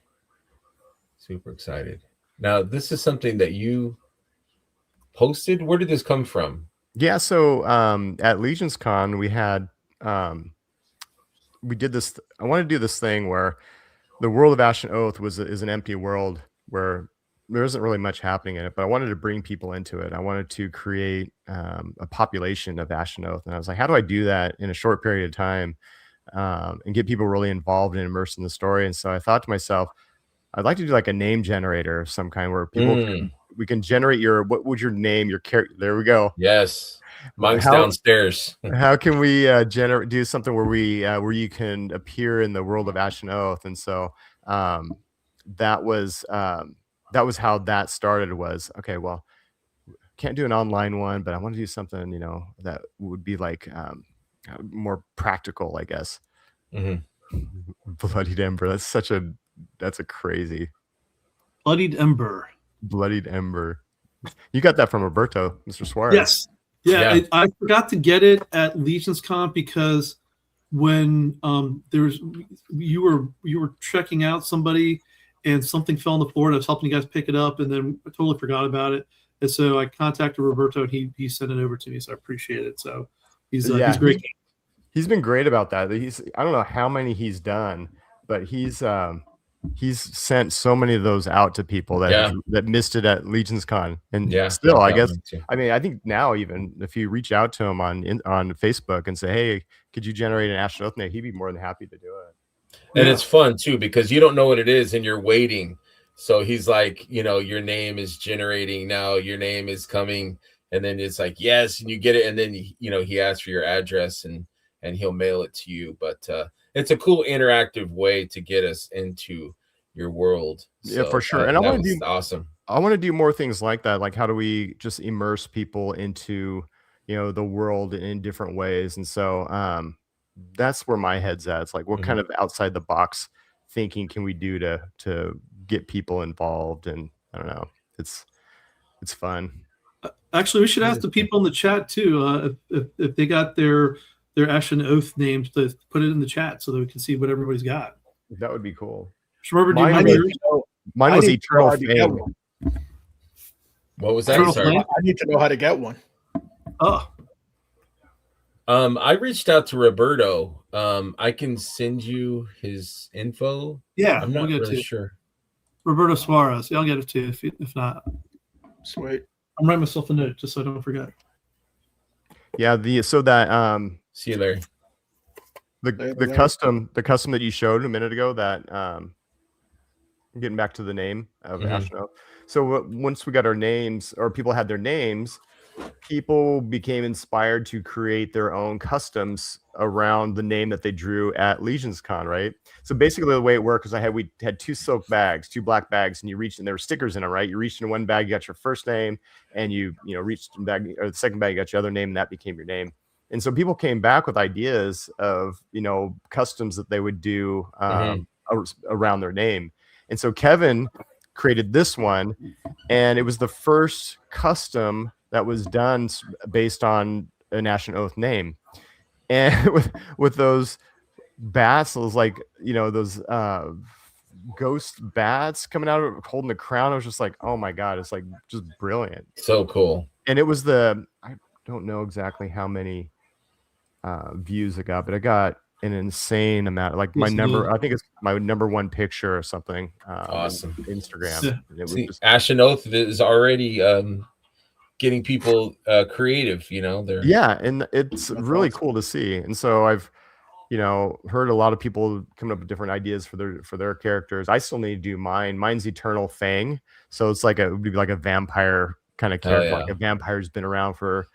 Now, this is something that you posted. Where did this come from? Yeah, so at Legion's Con we had we did this. I want to do this thing where the world of Ashen Oath is an empty world where there isn't really much happening in it, but I wanted to bring people into it. I wanted to create a population of Ashen Oath, and I was like, how do I do that in a short period of time and get people really involved and immersed in the story? And so I thought to myself, I'd like to do like a name generator of some kind where we can generate what would your name, your character. There we go. Yes. Mine's downstairs. How can we do something where where you can appear in the world of Ashen Oath? And so that was how that started. Was okay. Well, can't do an online one, but I want to do something that would be like more practical, I guess. Bloodied Ember. That's a crazy. Bloodied Ember. Bloodied Ember. You got that from Roberto, Mr. Suarez. Yes. Yeah. I forgot to get it at Legion's Con because when you were checking out somebody and something fell on the floor and I was helping you guys pick it up and then I totally forgot about it. And so I contacted Roberto and he sent it over to me. So I appreciate it. So he's great. He's been great about that. I don't know how many he's done, but he's sent so many of those out to people that missed it at Legion's Con. And still, I guess, I think now even if you reach out to him on Facebook and say, hey, could you generate an Ashen Oath name? He'd be more than happy to do it. And it's fun too, because you don't know what it is and you're waiting. So he's like, your name is generating now, your name is coming. And then it's like, yes, and you get it. And then, he asks for your address and he'll mail it to you. But it's a cool interactive way to get us into your world. Yeah, for sure. And I want to do awesome. I want to do more things like that. Like, how do we just immerse people into, the world in different ways? And so that's where my head's at. It's like, what kind of outside the box thinking can we do to get people involved? And I don't know. It's fun. Actually, we should ask the people in the chat too if they got their Ashen Oath names to put it in the chat so that we can see what everybody's got. That would be cool. Remember, mine was Eternal Flame. What was that? Sorry. I need to know how to get one. Oh. I reached out to Roberto. I can send you his info. Yeah, I'm not really sure. Roberto Suarez. Yeah, I'll get it to you if not. Sweet. I'm writing myself a note just so I don't forget. Yeah, see you, Larry. The custom that you showed a minute ago, that getting back to the name of Ashen Oath. So once we got our names, or people had their names, people became inspired to create their own customs around the name that they drew at Legion's Con, right? So basically the way it worked was we had two black bags, and you reached, and there were stickers in them, right? You reached in one bag, you got your first name, and you reached in bag, or the second bag, you got your other name, and that became your name. And so people came back with ideas of, customs that they would do around their name. And so Kevin created this one, and it was the first custom that was done based on an Ashen Oath name. And with those bats, it was like, those ghost bats coming out of holding the crown. I was just like, oh my God, it's like just brilliant. So cool. And it was I don't know exactly how many views it got, but I got an insane amount. Like I think it's my number one picture or something. Awesome. On Instagram. Yeah. And it was Ashen Oath is already getting people creative, and it's really cool to see. And so I've heard a lot of people coming up with different ideas for their characters. I still need to do mine. Mine's Eternal Fang, so it's like it would be like a vampire kind of character. Like a vampire's been around for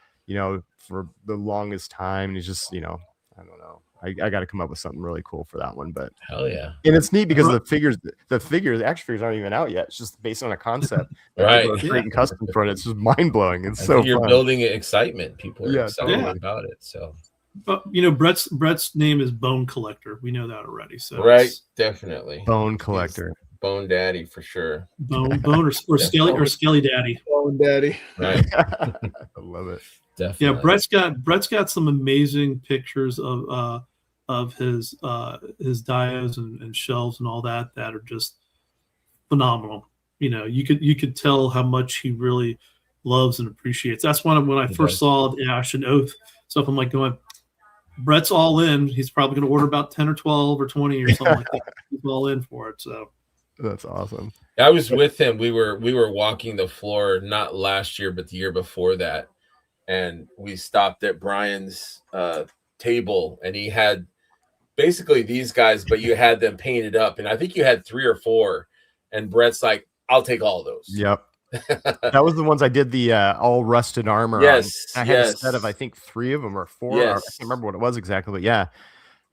for the longest time, and he's just I don't know. I got to come up with something really cool for that one. But hell yeah. And it's neat because the action figures aren't even out yet. It's just based on a concept. Right. People are creating custom for it. It's just mind blowing. It's so you're fun. building excitement. People are excited about it. So, but Brett's name is Bone Collector. We know that already. So definitely Bone Collector. Bone Daddy for sure. Bone or Skelly Daddy. Bone Daddy. Right. I love it. Definitely. Yeah, Brett's got some amazing pictures of his dios and shelves and all that are just phenomenal. You could tell how much he really loves and appreciates. That's when I first saw the Ash and Oath stuff. I'm like going, Brett's all in. He's probably going to order about 10 or 12 or 20 or something like that. He's all in for it. So that's awesome. I was with him. We were walking the floor, not last year, but the year before that. And we stopped at Brian's table, and he had basically these guys, but you had them painted up. And I think you had 3 or 4. And Brett's like, I'll take all those. Yep. That was the ones I did the all rusted armor. Yes. I had a set of, I think 3 of them or 4. Yes. I can't remember what it was exactly, but yeah,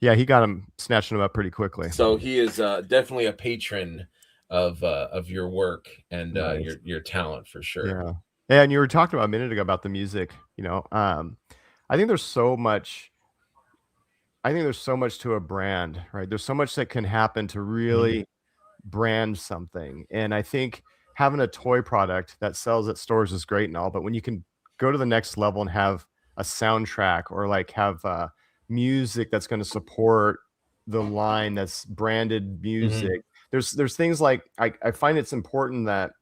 he got them, snatching them up pretty quickly. So he is definitely a patron of your work and nice. your talent for sure. Yeah. And you were talking about a minute ago about the music, I think there's so much to a brand, right? There's so much that can happen to really brand something. And I think having a toy product that sells at stores is great and all, but when you can go to the next level and have a soundtrack or like have music that's going to support the line that's branded music, there's things like I find it's important that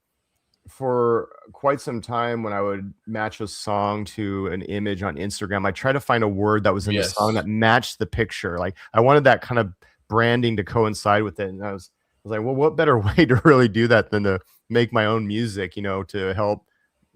for quite some time when I would match a song to an image on Instagram, I try to find a word that was in the song that matched the picture. Like I wanted that kind of branding to coincide with it. And I was like, well, what better way to really do that than to make my own music, to help,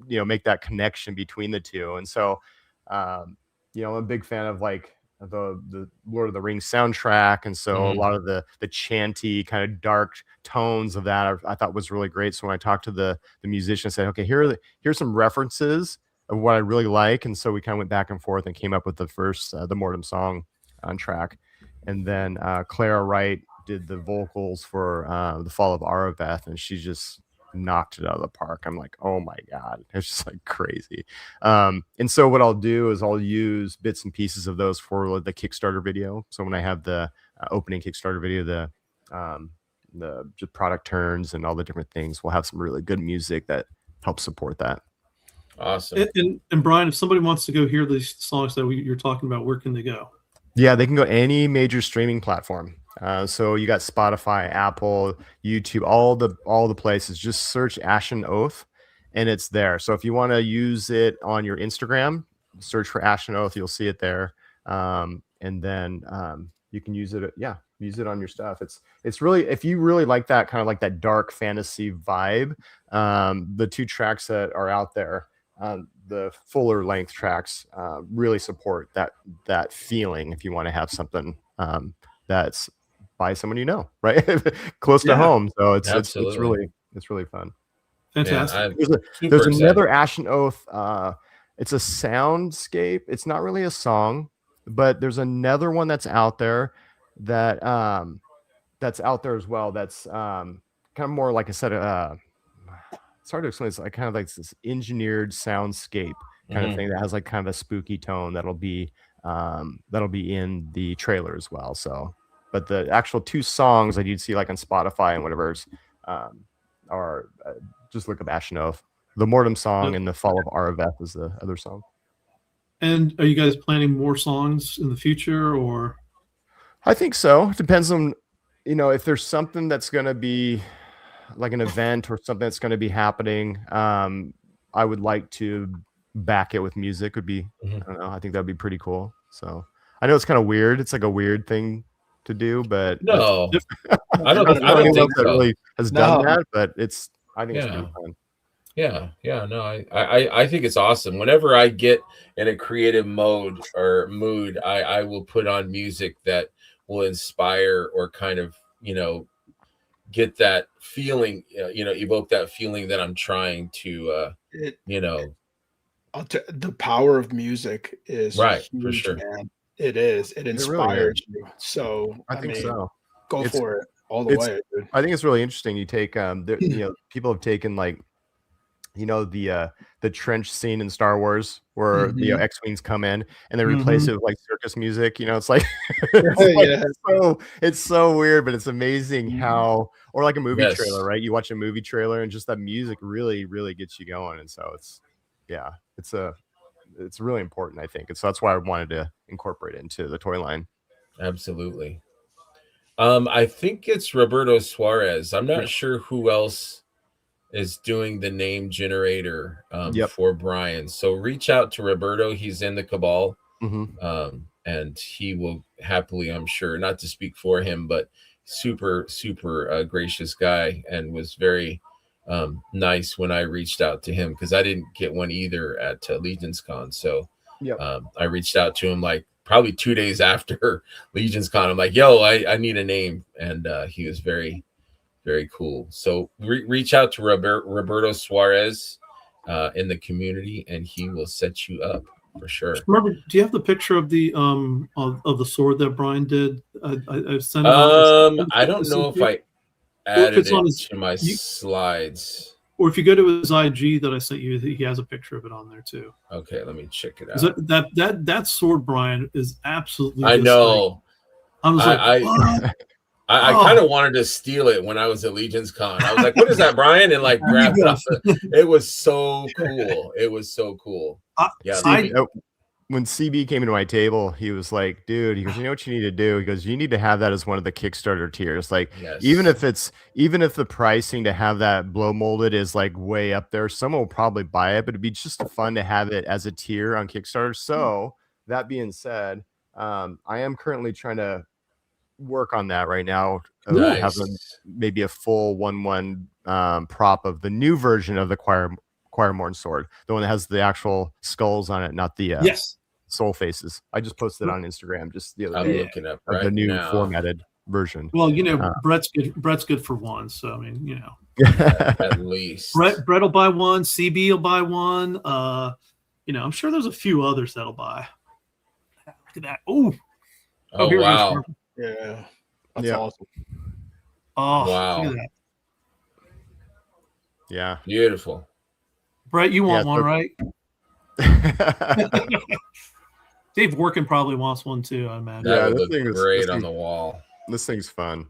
make that connection between the two. And so, I'm a big fan of like the Lord of the Rings soundtrack. And so a lot of the chanty kind of dark tones of that I thought was really great. So when I talked to the musician, I said, okay, here's some references of what I really like. And so we kind of went back and forth and came up with the first, the Mortem song on track. And then Clara Wright did the vocals for The Fall of Araveth, and she just knocked it out of the park. I'm like, oh my God, it's just like crazy. And so what I'll do is I'll use bits and pieces of those for the Kickstarter video. So when I have the opening Kickstarter video, the just product turns and all the different things, we'll have some really good music that helps support that. Awesome. And Brian, if somebody wants to go hear these songs that you're talking about, where can they go? Yeah, they can go any major streaming platform. So you got Spotify, Apple, YouTube, all the places. Just search Ashen Oath, and it's there. So if you want to use it on your Instagram, search for Ashen Oath. You'll see it there, and then you can use it. Yeah, use it on your stuff. It's really, if you really like that kind of like that dark fantasy vibe, the 2 tracks that are out there, the fuller length tracks, really support that feeling. If you want to have something that's by someone right, close to home. So it's really fun. Fantastic. There's another Ashen Oath. It's a soundscape. It's not really a song, but there's another one that's out there that's out there as well. That's kind of more like I said. It's hard to explain. It's like kind of like this engineered soundscape kind of thing that has like kind of a spooky tone that'll be in the trailer as well. So, but the actual 2 songs that you'd see like on Spotify and whatever's are just look up Ashen Oath. The Mortem song and The Fall of Araveth is the other song. And are you guys planning more songs in the future, or? I think so. It depends on, if there's something that's going to be like an event or something that's going to be happening. I would like to back it with music. Would be, I don't know. I think that'd be pretty cool. So I know it's kind of weird. It's like a weird thing to do, but no, I don't think that so. really has done that, but I think it's pretty fun. Yeah. No, I think it's awesome. Whenever I get in a creative mode or mood, I will put on music that will inspire or kind of, get that feeling, evoke that feeling that I'm trying to, the power of music is right, huge, for sure. Man. It is. It inspires you. So I think so. Go for it all the way. Dude. I think it's really interesting. You take, people have taken like, the trench scene in Star Wars where the X-Wings come in and they replace it with like circus music. It's like, it's so weird, but it's amazing how, or like a movie trailer, right? You watch a movie trailer and just that music really, really gets you going. And so it's really important, I think. And so that's why I wanted to incorporate it into the toy line. Absolutely. I think it's Roberto Suarez. I'm not sure who else is doing the name generator Yep. for Brian. So reach out to Roberto. He's in the Cabal. Mm-hmm. And he will happily, I'm sure, not to speak for him, but super gracious guy, and was very nice when I reached out to him, because I didn't get one either at Legion's Con. So Yep. I reached out to him like probably 2 days after Legion's Con. I'm like, yo, I need a name, and he was very cool. So reach out to Roberto Suarez in the community, and he will set you up for sure. Remember, do you have the picture of the of the sword that Brian did? I sent it I don't know if I added it to my slides. Or if you go to his IG that I sent you, he has a picture of it on there too. Okay, let me check it out. That sword, Brian, is absolutely. I know. I was like, I kind of wanted to steal it when I was at Legion's Con. I was like, "What is that, Brian?" And like grabbed it. It was so cool. It was so cool. When CB came into my table, he was like, dude, he goes, you know what you need to do? He goes, you need to have that as one of the Kickstarter tiers. Like, even if the pricing to have that blow molded is like way up there, someone will probably buy it, but it'd be just fun to have it as a tier on Kickstarter. So that being said, I am currently trying to work on that right now. Having maybe a full 1/1 prop of the new version of the Choirmorn sword, the one that has the actual skulls on it, not the soul faces. I just posted it on Instagram just the other day. Looking up the new formatted version. Well, Brett's good for one, so I mean, at least Brett will buy one, CB will buy one. I'm sure there's a few others that'll buy. Look at that! Oh wow! Yeah, that's awesome. Oh wow! Look at that. Yeah, beautiful. Brett, you want one, right? Dave Workin probably wants one too, I imagine. That would look great on the wall. This thing's fun.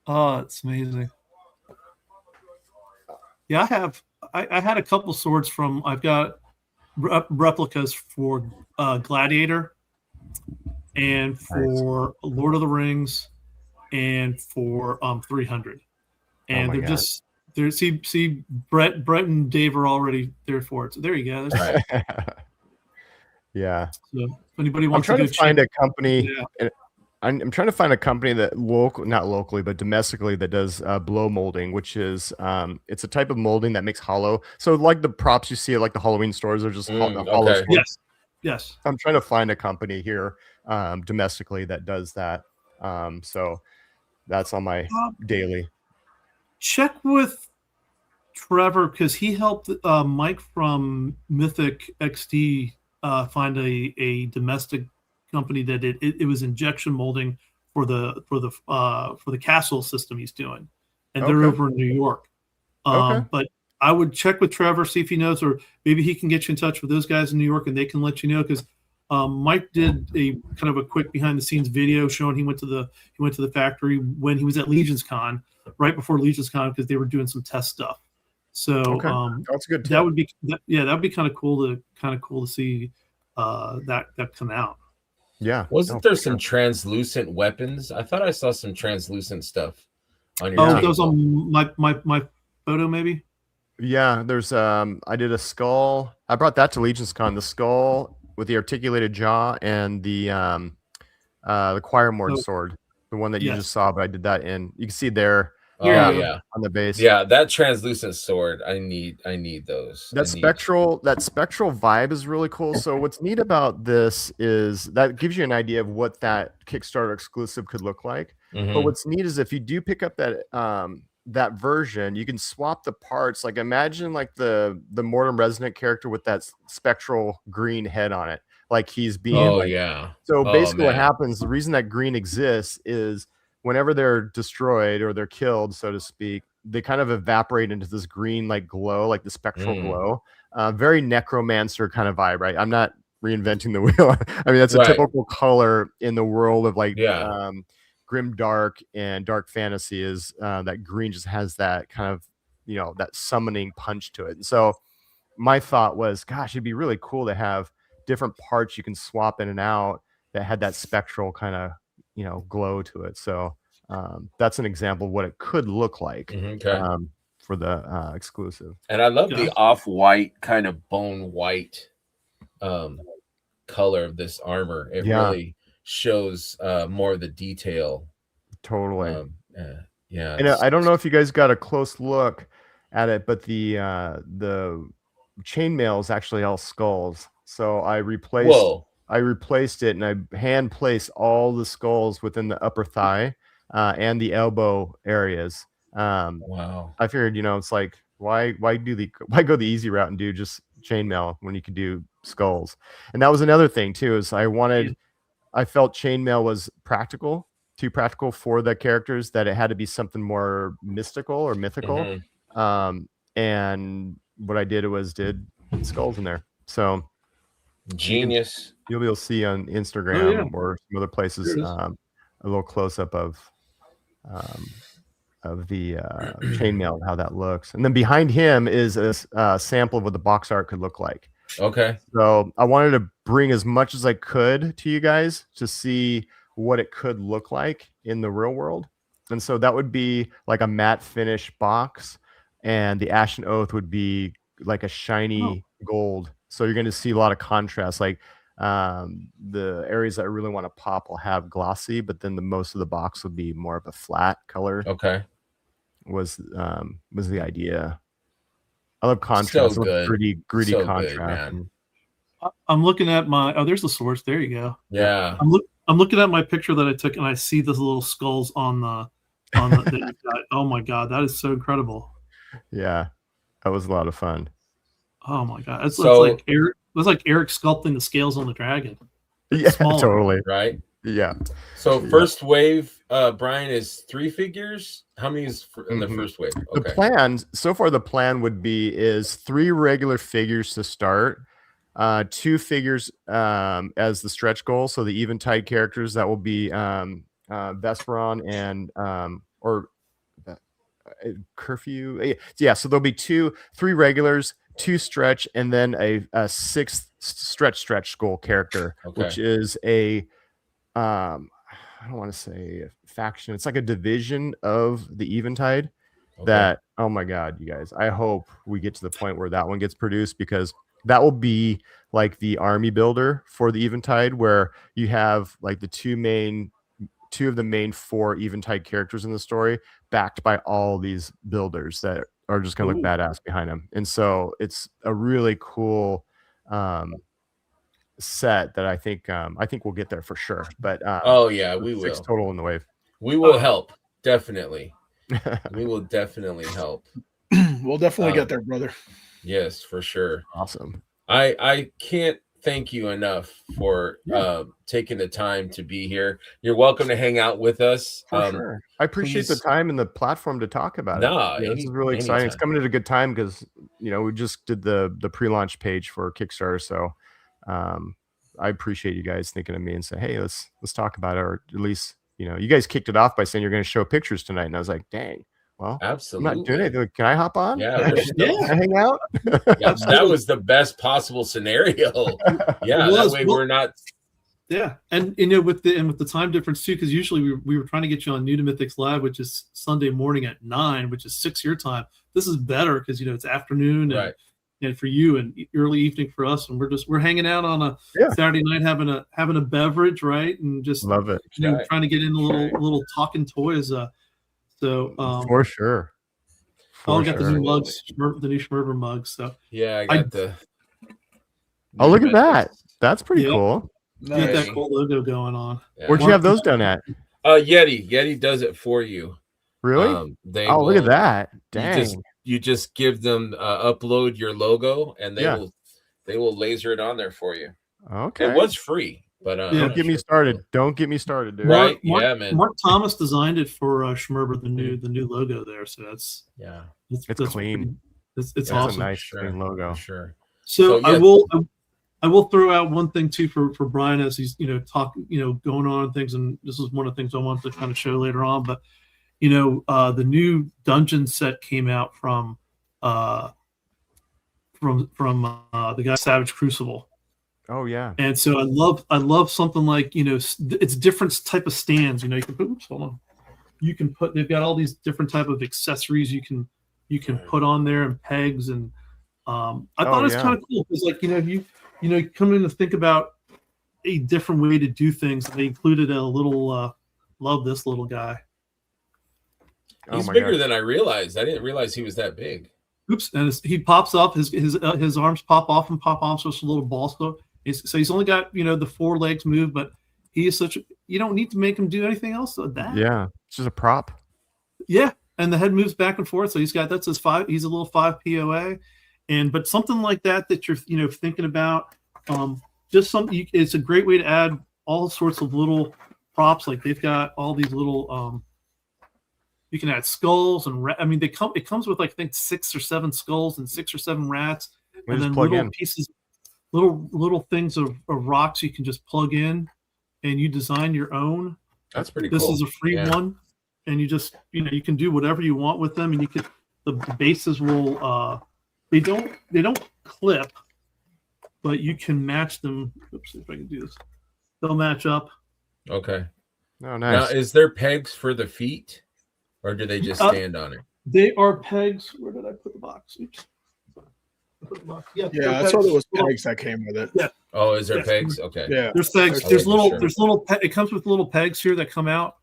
Oh, it's amazing. Yeah, I had a couple swords from. I've got replicas for Gladiator, and for Lord of the Rings, and for 300, and they're just. See, Brett and Dave are already there for it. So there you go. Right. Yeah. So if anybody wants, I'm trying to find a company. Yeah. I'm trying to find a company that not locally, but domestically, that does blow molding, which is it's a type of molding that makes hollow. So like the props you see at like the Halloween stores are just hollow. Okay. Yes. I'm trying to find a company here domestically that does that. So that's on my daily. Check with Trevor, because he helped Mike from Mythic XD find a domestic company that it was injection molding for the castle system he's doing, and they're over in New York. But I would check with Trevor, see if he knows, or maybe he can get you in touch with those guys in New York, and they can let you know, because Mike did a kind of a quick behind the scenes video showing he went to the factory when he was at Legion's Con, right before Legion's Con, because they were doing some test stuff. So that's good. That would be kind of cool to see that come out. Yeah. Wasn't there some translucent weapons? I thought I saw some translucent stuff on your table. Those on my photo maybe. Yeah, there's I did a skull. I brought that to Legion's Con, the skull with the articulated jaw, and the Choirmorn sword, the one that you just saw, but I did that in. You can see there. On the base. Yeah, that translucent sword. I need those. That spectral vibe is really cool. So what's neat about this is that gives you an idea of what that Kickstarter exclusive could look like. Mm-hmm. But what's neat is if you do pick up that version, you can swap the parts. Like imagine like the Mortem Resonant character with that spectral green head on it. Like he's being So basically what happens, the reason that green exists is whenever they're destroyed or they're killed, so to speak, they kind of evaporate into this green like glow, like the spectral glow. Very necromancer kind of vibe, right? I'm not reinventing the wheel. I mean, that's a typical color in the world of like grim dark and dark fantasy is that green just has that kind of, that summoning punch to it. And so my thought was, gosh, it'd be really cool to have different parts you can swap in and out that had that spectral kind of, glow to it. So that's an example of what it could look like for the exclusive. And I love the Gotcha. off-white kind of bone white color of this armor. It really shows more of the detail. Totally. Yeah. And I don't know if you guys got a close look at it, but the chainmail is actually all skulls. So I replaced it, and I hand placed all the skulls within the upper thigh and the elbow areas. Wow. I figured, it's like, why go the easy route and do just chainmail when you could do skulls? And that was another thing too, is I felt chainmail was too practical for the characters, that it had to be something more mystical or mythical. And what I did was did skulls in there. So genius. You'll be able to see on Instagram or some other places a little close up of the chainmail and how that looks. And then behind him is a sample of what the box art could look like. Okay. So I wanted to bring as much as I could to you guys to see what it could look like in the real world. And so that would be like a matte finish box, and the Ashen Oath would be like a shiny gold. So you're going to see a lot of contrast. Like the areas that I really want to pop will have glossy, but then most of the box will be more of a flat color. Okay. Was the idea. I love contrast. So good. Gritty So contrast. good, man. I'm looking at there's the source. There you go. Yeah. I'm looking at my picture that I took, and I see the little skulls on the that you've got. Oh my God, that is so incredible. Yeah, that was a lot of fun. Oh my God, it's like Eric sculpting the scales on the dragon. Yeah, smaller. Totally. Right. Yeah. So first wave, Brian, is 3 figures. How many is in the first wave? The plan would be is 3 regular figures to start, 2 figures as the stretch goal. So the Eventide characters, that will be Vesperon and Curfew. Yeah, so there'll be 3 regulars, 2 stretch, and then a 6th stretch goal character, which is a I don't want to say a faction. It's like a division of the Eventide. That, oh my God, you guys, I hope we get to the point where that one gets produced, because that will be like the army builder for the Eventide, where you have like the two of the main 4 Eventide characters in the story, backed by all these builders that are just going to look badass behind them. And so it's a really cool set that I think we'll get there for sure. But we will. 6 total in the wave. We will help, definitely. We will definitely help. We'll definitely get there, brother. Yes, for sure. Awesome. I can't thank you enough for taking the time to be here. You're welcome to hang out with us. For sure. I appreciate the time and the platform to talk about it. This is really exciting. It's coming at a good time because we just did the pre-launch page for Kickstarter, so I appreciate you guys thinking of me and say, hey, let's talk about it, or at least you guys kicked it off by saying you're going to show pictures tonight, and I was like, dang. Well, absolutely. I'm not doing anything. Can I hop on? Yeah, Can I hang out? Yeah, that was the best possible scenario. Yeah, that way we're not. Yeah, and with the time difference too, because usually we were trying to get you on New to Mythics Live, which is Sunday morning at 9, which is 6 your time. This is better because it's afternoon and for you, and early evening for us, and we're hanging out on a Saturday night having a beverage, right, and just love it. Trying to get in a little talking toys. So for sure. I got the new mugs, the new Schmerber mugs. So yeah, I got the. Oh, look at that! That's pretty cool. Nice. Get that cool logo going on. Yeah. Where'd you have those done at? Yeti does it for you. Really? Look at that! Dang. You just give them upload your logo, and they will laser it on there for you. Okay. It was free. But don't get me started. Don't get me started, dude. Right? Man. Mark Thomas designed it for Schmerber, the new logo there. So that's it's clean. It's awesome. A nice clean logo. Sure. So I will throw out one thing too for Brian as he's talking going on and things, and this is one of the things I want to kind of show later on. But the new dungeon set came out from the guy Savage Crucible. Oh yeah. And so I love something like it's different type of stands. You can put they've got all these different type of accessories you can you can put on there and pegs. And I thought it was kind of cool because, like, you come in to think about a different way to do things. They included a little, love this little guy. He's bigger than I realized. I didn't realize he was that big. Oops! And he pops up. His arms pop off and pop on. So it's a little ball. So he's only got the 4 legs move, but he is such. You don't need to make him do anything else with that. Yeah, it's just a prop. Yeah, and the head moves back and forth. So that's his 5. He's a little 5 POA, but something like that you're thinking about. Just something. It's a great way to add all sorts of little props. Like they've got all these little. You can add skulls and it comes with, like, I think 6 or 7 skulls and 6 or 7 rats, and then little pieces, little things of rocks you can just plug in, and you design your own. That's pretty cool. This is a free one, and you just you can do whatever you want with them, and you can the bases will they don't clip, but you can match them. Oops, if I can do this, they'll match up. Okay. Oh, nice. Now, is there pegs for the feet? Or do they just stand on it? They are pegs. Where did I put the box? Oops. Yeah, I saw there was pegs that came with it. Yeah. Oh, is there pegs? Okay. Yeah. There's pegs. There's little. It comes with little pegs here that come out.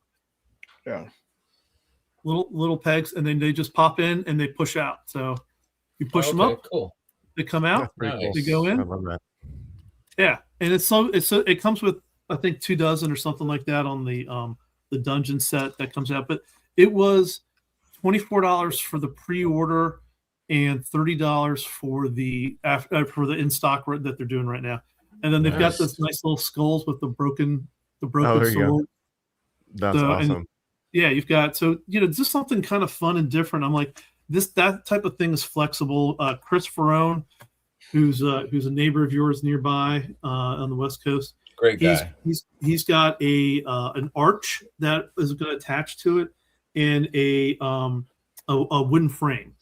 Yeah. Little pegs, and then they just pop in and they push out. So you push them up. Cool. They come out. Nice. They go in. I love that. Yeah, and it comes with, I think, 2 dozen or something like that on the dungeon set that comes out, but. It was $24 for the pre-order and $30 for the in stock that they're doing right now. And then they've got this nice little skulls with the broken sword. That's awesome. You've got just something kind of fun and different. I'm like, that type of thing is flexible. Chris Ferrone, who's a neighbor of yours nearby on the West Coast. Great guy. He's got an arch that is going to attach to it. In a wooden frame.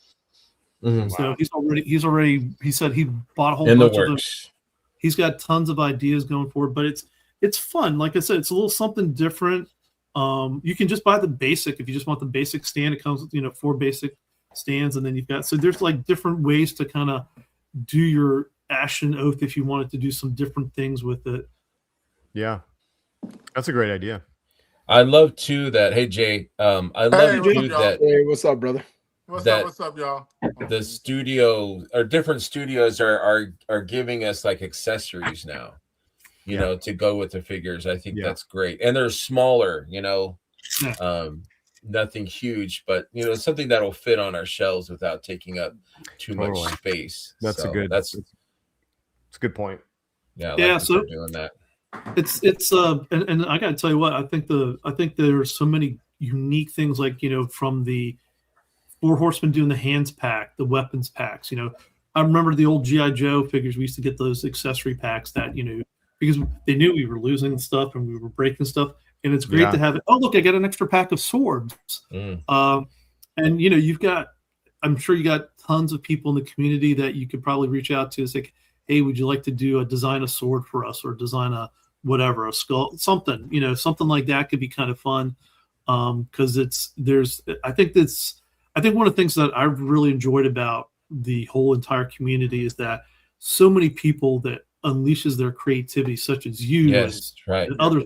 Mm-hmm. So he said he bought a whole in bunch the of them. works. He's got tons of ideas going forward, but it's fun. Like I said, it's a little something different. You can just buy the basic if you just want the basic stand. It comes with 4 basic stands, and then you've got there's like different ways to kind of do your Ashen Oath if you wanted to do some different things with it. Yeah, that's a great idea. I love too that. Hey Jay, I love too that. Hey, what's up, brother? What's up, y'all? The studio or different studios are giving us like accessories now, to go with the figures. I think that's great, and they're smaller. Nothing huge, but something that'll fit on our shelves without taking up too much space. That's a good point. Yeah. So doing that. It's and I gotta tell you what, I think there's so many unique things, like from the 4 Horsemen doing the hands pack, the weapons packs. I remember the old GI Joe figures. We used to get those accessory packs that because they knew we were losing stuff and we were breaking stuff, and it's great to have it. Oh, look, I got an extra pack of swords. And you've got, I'm sure you got tons of people in the community that you could probably reach out to and say, hey, would you like to design a sword for us, or design a skull, something like that could be kind of fun. Because I think one of the things that I've really enjoyed about the whole entire community is that so many people that unleashes their creativity, such as you and others,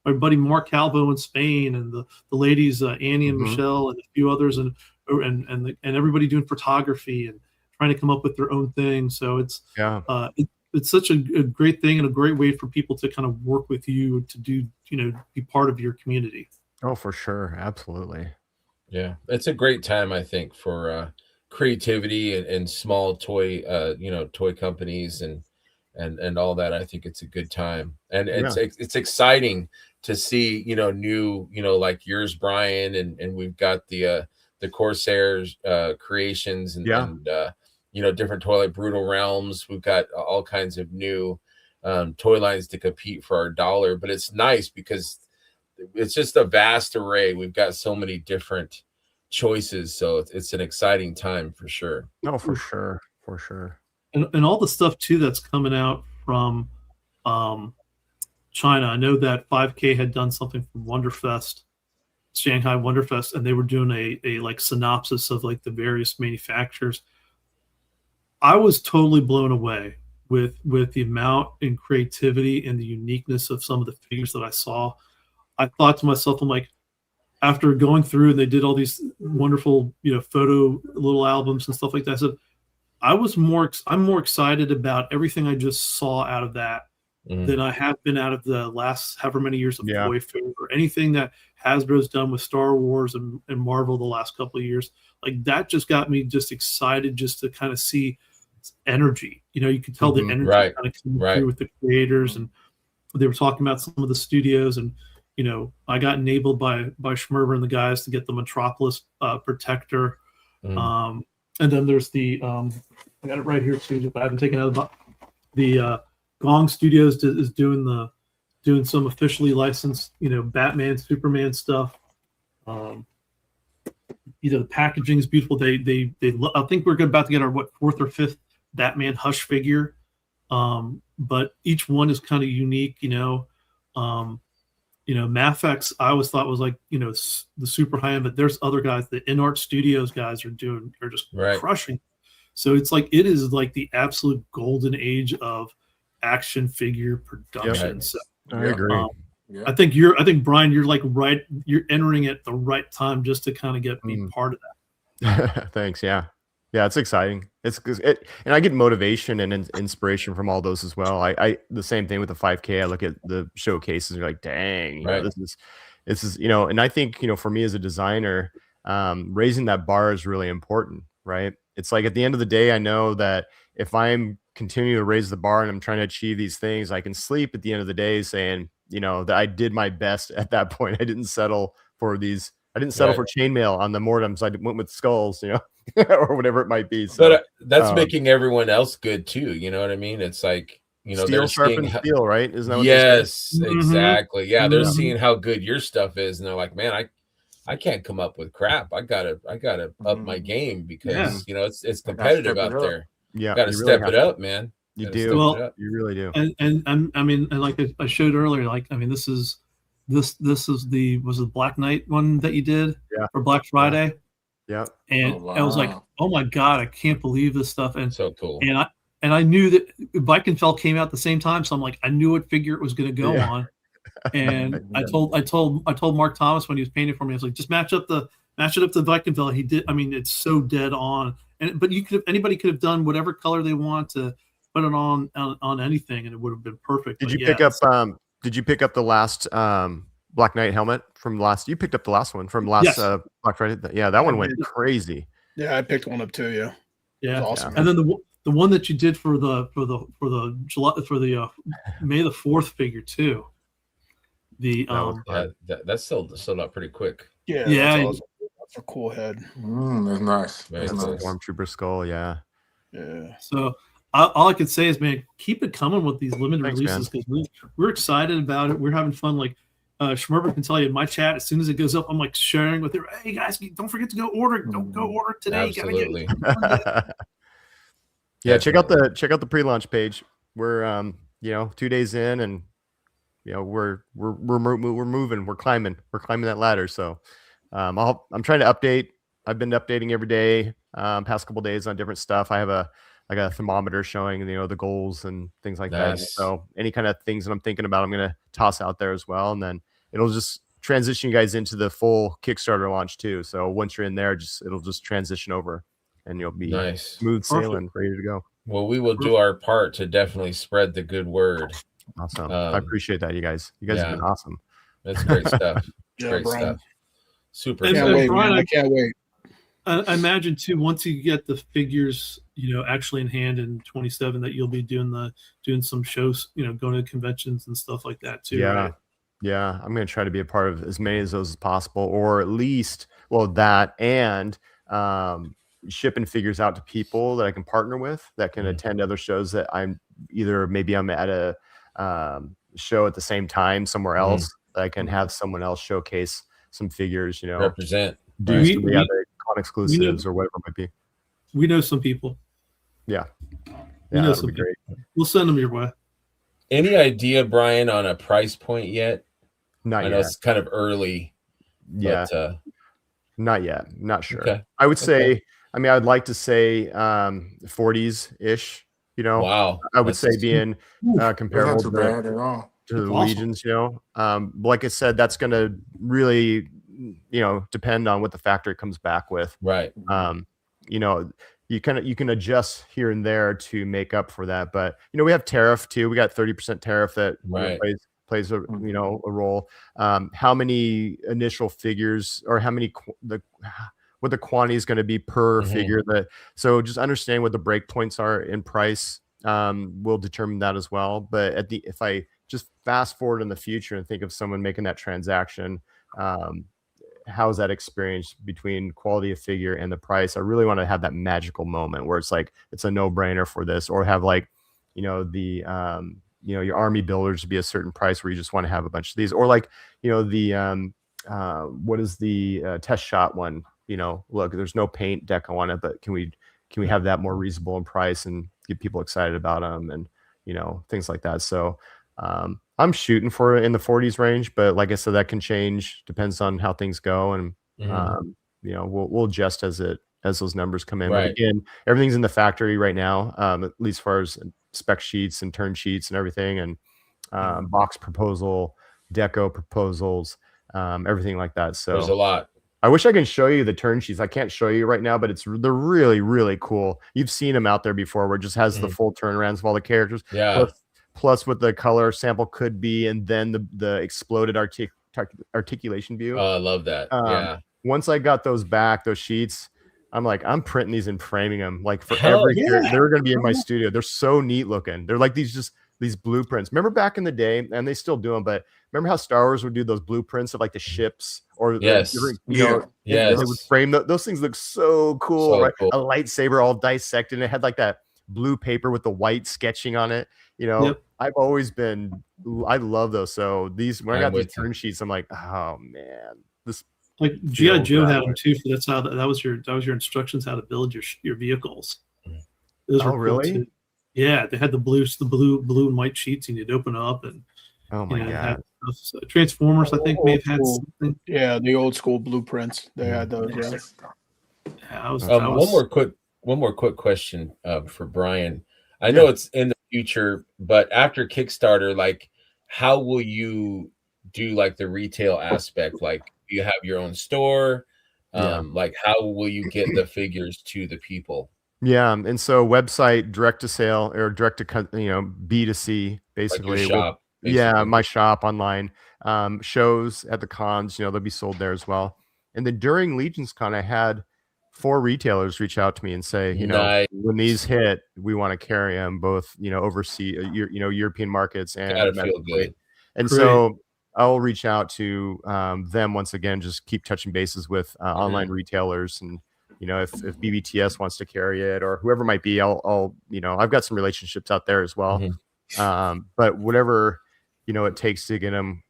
my buddy Mark Calvo in Spain, and the ladies Annie and Michelle, and a few others, and everybody doing photography and trying to come up with their own thing. So it's such a great thing and a great way for people to kind of work with you to do, be part of your community. Oh, for sure. Absolutely. Yeah. It's a great time, I think, for creativity and small toy companies and all that. I think it's a good time. And it's exciting to see, new, like yours, Brian, and we've got the Corsairs creations and different toy like Brutal Realms. We've got all kinds of new toy lines to compete for our dollar, but it's nice because it's just a vast array. We've got so many different choices, so it's an exciting time for sure. No, for sure. And all the stuff too that's coming out from China. I know that 5K had done something from Wonderfest Shanghai Wonderfest, and they were doing a like synopsis of like the various manufacturers. I was totally blown away with the amount and creativity and the uniqueness of some of the figures that I saw. I thought to myself, I'm like, after going through and they did all these wonderful, photo little albums and stuff like that, I said, I'm more excited about everything I just saw out of that than I have been out of the last however many years of Toy Fair or anything that Hasbro's done with Star Wars and Marvel the last couple of years. Like that just got me just excited just to kind of see energy. You can tell the energy kind of coming through with the creators, and they were talking about some of the studios, and I got enabled by Schmerber and the guys to get the Metropolis Protector. And then there's the I got it right here too, but I haven't taken it out. The Gong Studios is doing some officially licensed, Batman, Superman stuff. The packaging is beautiful. They I think we're about to get our fourth or fifth Batman Hush figure, but each one is kind of unique. Mafex I always thought was like the super high end, but there's other guys. The InArt Studios guys are just crushing. So it's like it is like the absolute golden age of action figure production. So I agree. I think Brian, you're entering at the right time just to kind of get me part of that. Thanks. Yeah, it's exciting. And I get motivation and inspiration from all those as well. I the same thing with the 5K. I look at the showcases and you're like, dang, this is and I think for me as a designer, raising that bar is really important, right? It's like at the end of the day, I know that if I'm continuing to raise the bar and I'm trying to achieve these things, I can sleep at the end of the day saying, that I did my best at that point. I didn't settle for these. I didn't settle for chainmail on the mortems. I went with skulls, or whatever it might be. So, but that's making everyone else good too. You know what I mean? It's like, steel sharpens steel, right? Isn't that what yes, exactly. Yeah, they're seeing how good your stuff is, and they're like, man, I can't come up with crap. I gotta up my game because it's competitive out there. Yeah, gotta step it up, man. You do. Well, you really do. And I mean, like I showed earlier, like I mean, this is the Black Knight one that you did for Black Friday. Yeah. And I was like, oh my God, I can't believe this stuff. And so cool. And I knew that Blankenfeld came out at the same time, so I'm like, I knew what figure it was going to go on. And I told Mark Thomas when he was painting for me, I was like, just match it up to Blankenfeld. He did. I mean, it's so dead on. But anybody could have done whatever color they want to put it on anything, and it would have been perfect. Did you pick up the last Black Knight helmet from last? You picked up the last one from last Black Friday. Yeah, that one went crazy. Yeah, I picked one up too. Yeah, yeah, awesome. And then the one that you did for the May the 4th figure too. That's sold out pretty quick. Yeah, that's awesome. That's a cool head. That's nice. That's a Stormtrooper skull. Yeah. So all I can say is, man, keep it coming with these limited releases because we're excited about it. We're having fun. Like Schmerber can tell you in my chat, as soon as it goes up, I'm like sharing with her. Hey guys, don't forget to go order. Don't go order today. Absolutely. You gotta get Yeah, check out the pre-launch page. We're 2 days in, and we're moving. We're climbing that ladder. So I'm trying to update. I've been updating every day past couple days on different stuff. I have a thermometer showing the goals and things like that. So any kind of things that I'm thinking about, I'm gonna toss out there as well, and then it'll just transition you guys into the full Kickstarter launch too. So once you're in there, it'll just transition over, and you'll be smooth sailing, ready to go. Well, we will do our part to definitely spread the good word. Awesome. I appreciate that, you guys. You guys have been awesome. That's great stuff. Great Brian. stuff. Super. Brian, I can't wait. I imagine too, once you get the figures, actually in hand in 27, that you'll be doing some shows, going to conventions and stuff like that too. Yeah. Right? Yeah. I'm going to try to be a part of as many of those as possible, or at least, that and shipping figures out to people that I can partner with that can attend other shows that I'm at a show at the same time somewhere else that I can have someone else showcase some figures, represent, do some of the other con exclusives or whatever it might be. We know some people. Yeah, that'd be great. We'll send them your way. Any idea, Brian, on a price point yet? Not yet. I know it's kind of early, Yeah, But not yet. Not sure. okay. I would say, I mean, I'd like to say 40s ish. You know, Wow. I would That's say being That's comparable not too bad at all. to That's the awesome. Legions. You know, like I said, that's going to really, you know, depend on what the factory comes back with. right. You know, you can adjust here and there to make up for that, but you know, we have tariff too. We got 30% tariff that you know, Right. plays a you know a role. How many initial figures or how many what the quantity is going to be per Mhm. figure, that so just understanding what the break points are in price will determine that as well. But if I just fast forward in the future and think of someone making that transaction, how's that experience between quality of figure and the price? I really want to have that magical moment where it's like it's a no-brainer for this, or have like, you know, the you know, your army builders be a certain price where you just want to have a bunch of these, or like, you know, the what is the test shot one? You know, look, there's no paint deco on it, but can we have that more reasonable in price and get people excited about them, and you know, things like that. So I'm shooting for in the 40s range, but like I said, that can change, depends on how things go, and Mhm. you know, we'll adjust as those numbers come in. But Right. again, everything's in the factory right now, at least as far as spec sheets and turn sheets and everything, and box proposal, deco proposals, everything like that. There's a So lot. I wish I can show you the turn sheets. I can't show you right now, but they're really, really cool. You've seen them out there before, where it just has the Mhm. full turnarounds of all the characters, Yeah. plus what the color sample could be, and then the exploded articulation view. Oh, I love that. Yeah. Once I got those sheets, I'm like, I'm printing these and framing them like for Hell every yeah. character. They're going to be in my studio. They're so neat looking. They're like these blueprints. Remember back in the day, and they still do them, but remember how Star Wars would do those blueprints of like the ships or Yes. you know, Yes. they would frame those things. Look so cool, So right? cool. A lightsaber all dissected, and it had like that blue paper with the white sketching on it. You know, Yep. I love those. So when I I'm got these with you. turn sheets, I'm like, oh man, this Like G.I. feels Joe that had way. them too. So that's how that was your instructions how to build your vehicles. Those were Oh, cool really? too. Yeah, they had the blue and white sheets, and you'd open up, and Oh my you know, it god. had stuff. So Transformers, I think, may have had Old school. something. Yeah, the old school blueprints. They had those. Yeah. Yeah, I was, One I One was more quick question for Brian. I know it's in the future, but after Kickstarter, like, how will you do like the retail aspect? Like, do you have your own store? Yeah. Like, how will you get the figures to the people? Yeah, and so website, direct to sale, or direct to you know, B2C, Like basically. your shop, Yeah, basically. my shop online. Shows at the cons, you know, they'll be sold there as well. And then during Legions Con, I had 4 retailers reach out to me and say, you know, Nice. when these hit, we want to carry them both, you know, overseas, you know, European markets and Gotta feel domestically. good. And Great. so I'll reach out to them once again, just keep touching bases with online retailers, and you know, if BBTS wants to carry it or whoever might be, I'll you know, I've got some relationships out there as well. But whatever, you know, it takes to get them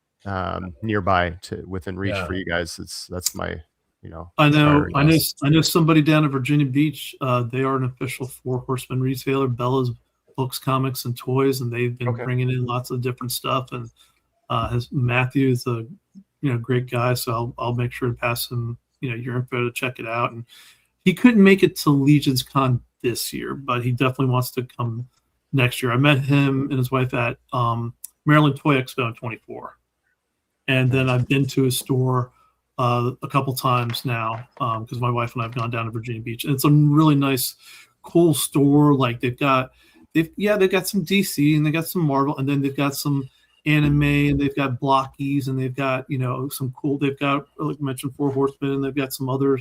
nearby to within reach for you guys, that's my, you know, I know priority. somebody down at Virginia Beach. They are an official 4 Horsemen retailer, Bella's Books, Comics, and Toys, and they've been bringing in lots of different stuff. And Matthew is a great guy, so I'll make sure to pass him your info to check it out. And he couldn't make it to Legions Con this year, but he definitely wants to come next year. I met him and his wife at Maryland Toy Expo in 24, and then I've been to his store a couple times now because my wife and I have gone down to Virginia Beach, and it's a really nice, cool store. Like they've got some DC and they got some Marvel, and then they've got some anime, and they've got blockies, and they've got some cool. They've got, like I mentioned, 4 Horsemen, and they've got some other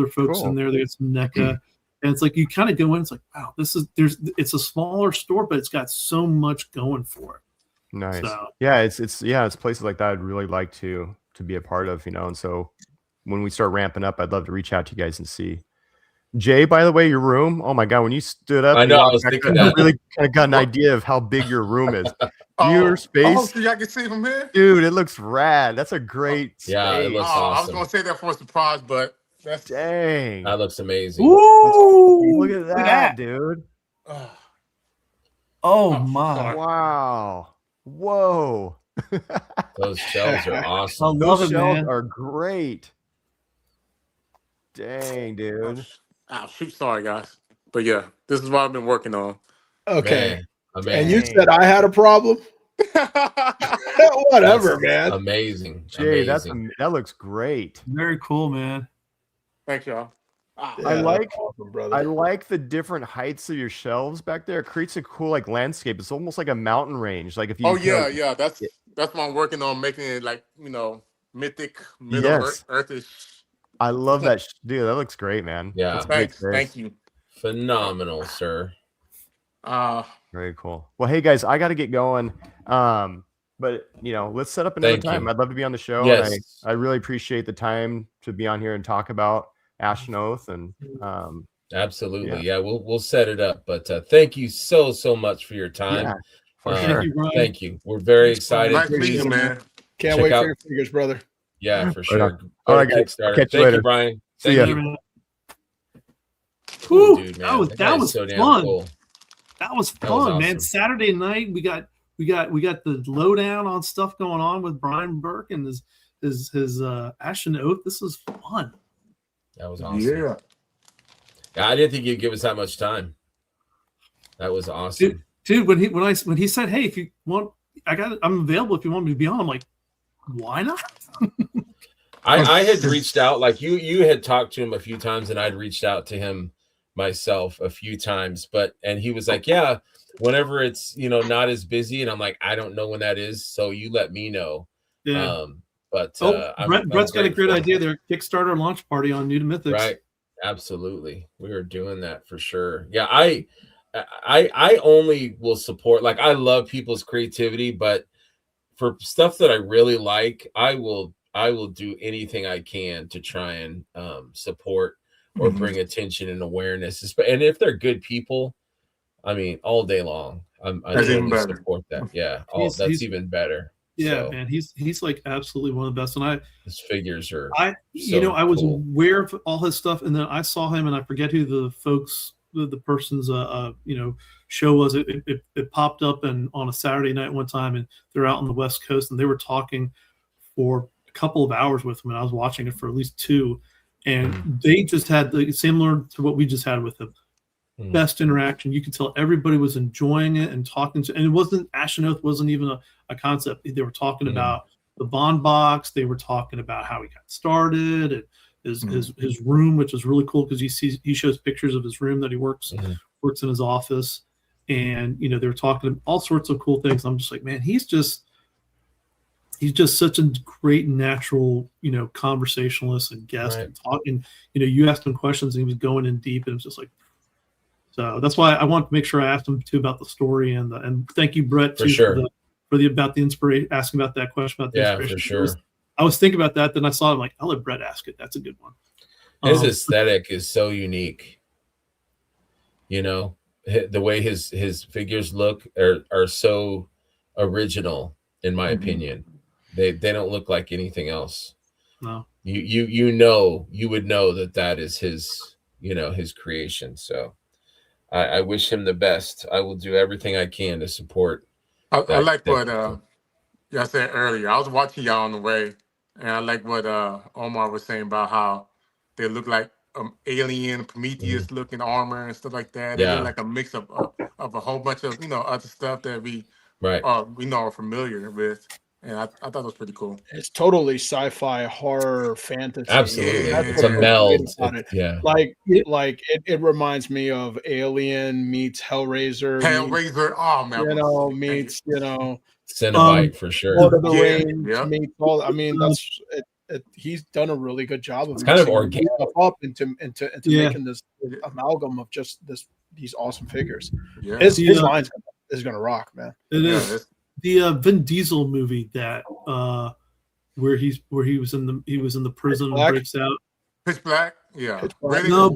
folks in there. They got some NECA, and it's like you kind of go in. It's like, wow, it's a smaller store, but it's got so much going for it. Nice. So, yeah, it's places like that I'd really like to be a part of, and so when we start ramping up, I'd love to reach out to you guys and see. Jay, by the way, your room, oh my god, when you stood up, I and know, I walked was back thinking there, I that. really kind of got an idea of how big your room is. Your space, so y'all can see from here? dude, it looks rad. That's a great space. Yeah, it looks I was awesome. gonna say that for a surprise, but that's Dang. That looks amazing. Ooh, Look at that, dude. Oh my! Wow. Whoa. Those shells are I awesome. love Those it, shells man. are great. Dang, Oh, dude. shoot, sorry guys, but yeah, this is what I've been working on. Okay. Man, And you amazing. said I had a problem? Whatever, That's man. amazing. Jay, Amazing. that looks great. Very cool, man. Thanks, y'all. I Yeah, like that's awesome, brother. I like the different heights of your shelves back there. It creates a cool like landscape. It's almost like a mountain range. Like if you Oh you know, yeah, that's what I'm working on, making it like mythic, Middle Yes. Earthish. I love that dude. That looks great, man. Yeah. That's great Thanks, choice. thank you. Phenomenal, sir. Very cool. Well, hey guys, I got to get going. But let's set up another Thank time. you. I'd love to be on the show. Yes. And I really appreciate the time to be on here and talk about Ashen Oath. And Absolutely. Yeah, we'll set it up. But thank you so much for your time. yeah, for Thank sure. you, Ryan. Thank you. We're very excited. Nice Appreciate meeting you, it, man. Can't check wait out- for your figures, brother. Yeah, for Right sure. on. Go All to right, guys. I'll Kickstarter. catch you Thank later. you, Brian. See Thank ya. you. Whew, Dude, that man, was guy is fun. so damn cool. That was That was fun, man. awesome. Saturday night, we got the lowdown on stuff going on with Brian Burke and his Ashen Oath. This was fun. That was awesome. Yeah. Yeah, I didn't think you'd give us that much time. That was awesome. Dude, when he said, "Hey, if you want, I'm available if you want me to be on," I'm like, why not? I had reached out, like you had talked to him a few times, and I'd reached out to him myself a few times, and he was like, yeah, whenever it's not as busy, and I'm like, I don't know when that is, so you let me know. Yeah. But Brett's got a great grateful. idea there. Kickstarter launch party on New to Mythics. Right. Absolutely. We are doing that for sure. Yeah, I only will support, like, I love people's creativity, but for stuff that I really like, I will do anything I can to try and support or bring attention and awareness. And if they're good people, I mean, all day long, I That's even totally better. support that. Yeah, He's even better. Yeah, So, man, he's like absolutely one of the best. And his figures are I was cool. aware of all his stuff, and then I saw him, and I forget who the folks, the person's show was. It popped up and on a Saturday night one time, and they're out on the West Coast, and they were talking for a couple of hours with him, and I was watching it for at least 2, and they just had similar to what we just had with him. Best interaction. You could tell everybody was enjoying it and talking to, and it wasn't Ashen Oath wasn't even a concept. They were talking about the bond box. They were talking about how he got started and his room, which is really cool because he shows pictures of his room that he works in his office, and they were talking all sorts of cool things. I'm just like, man, he's just such a great natural, conversationalist and guest, Right. and talking. You asked him questions and he was going in deep, and it was just like. So that's why I want to make sure I asked him too about the story, and thank you, Brett, For too, sure. for the about the inspiration, asking about that question about the Yeah, inspiration. for sure. I was thinking about that, then I saw it, I'm like, I'll let Brett ask it. That's a good one. His aesthetic is so unique. The way his figures look are so original, in my opinion. They don't look like anything else. No. You would know that is his his creation. So I wish him the best. I will do everything I can to support. I like that- what y'all said earlier. I was watching y'all on the way, and I like what Omar was saying about how they look like alien Prometheus looking armor and stuff like that. They Yeah. look like a mix of a whole bunch of other stuff that we are familiar with. And I thought it was pretty cool. It's totally sci-fi, horror, fantasy. Absolutely. Yeah. It's a meld. About it. Yeah. Like it reminds me of Alien meets Hellraiser. Hellraiser, oh man, Meets Cenobite for sure. Lord of the Yeah, Rings yeah. meets all. I mean, that's it. He's done a really good job of It's kind of mixing organic. stuff up into Yeah. making this amalgam of just these awesome figures. Yeah. His Yeah. line is gonna rock, man. It Yeah, is it's- the Vin Diesel movie that where he was in the prison and Black? breaks out. Pitch Black, yeah. Pitch Black. Riddick, No,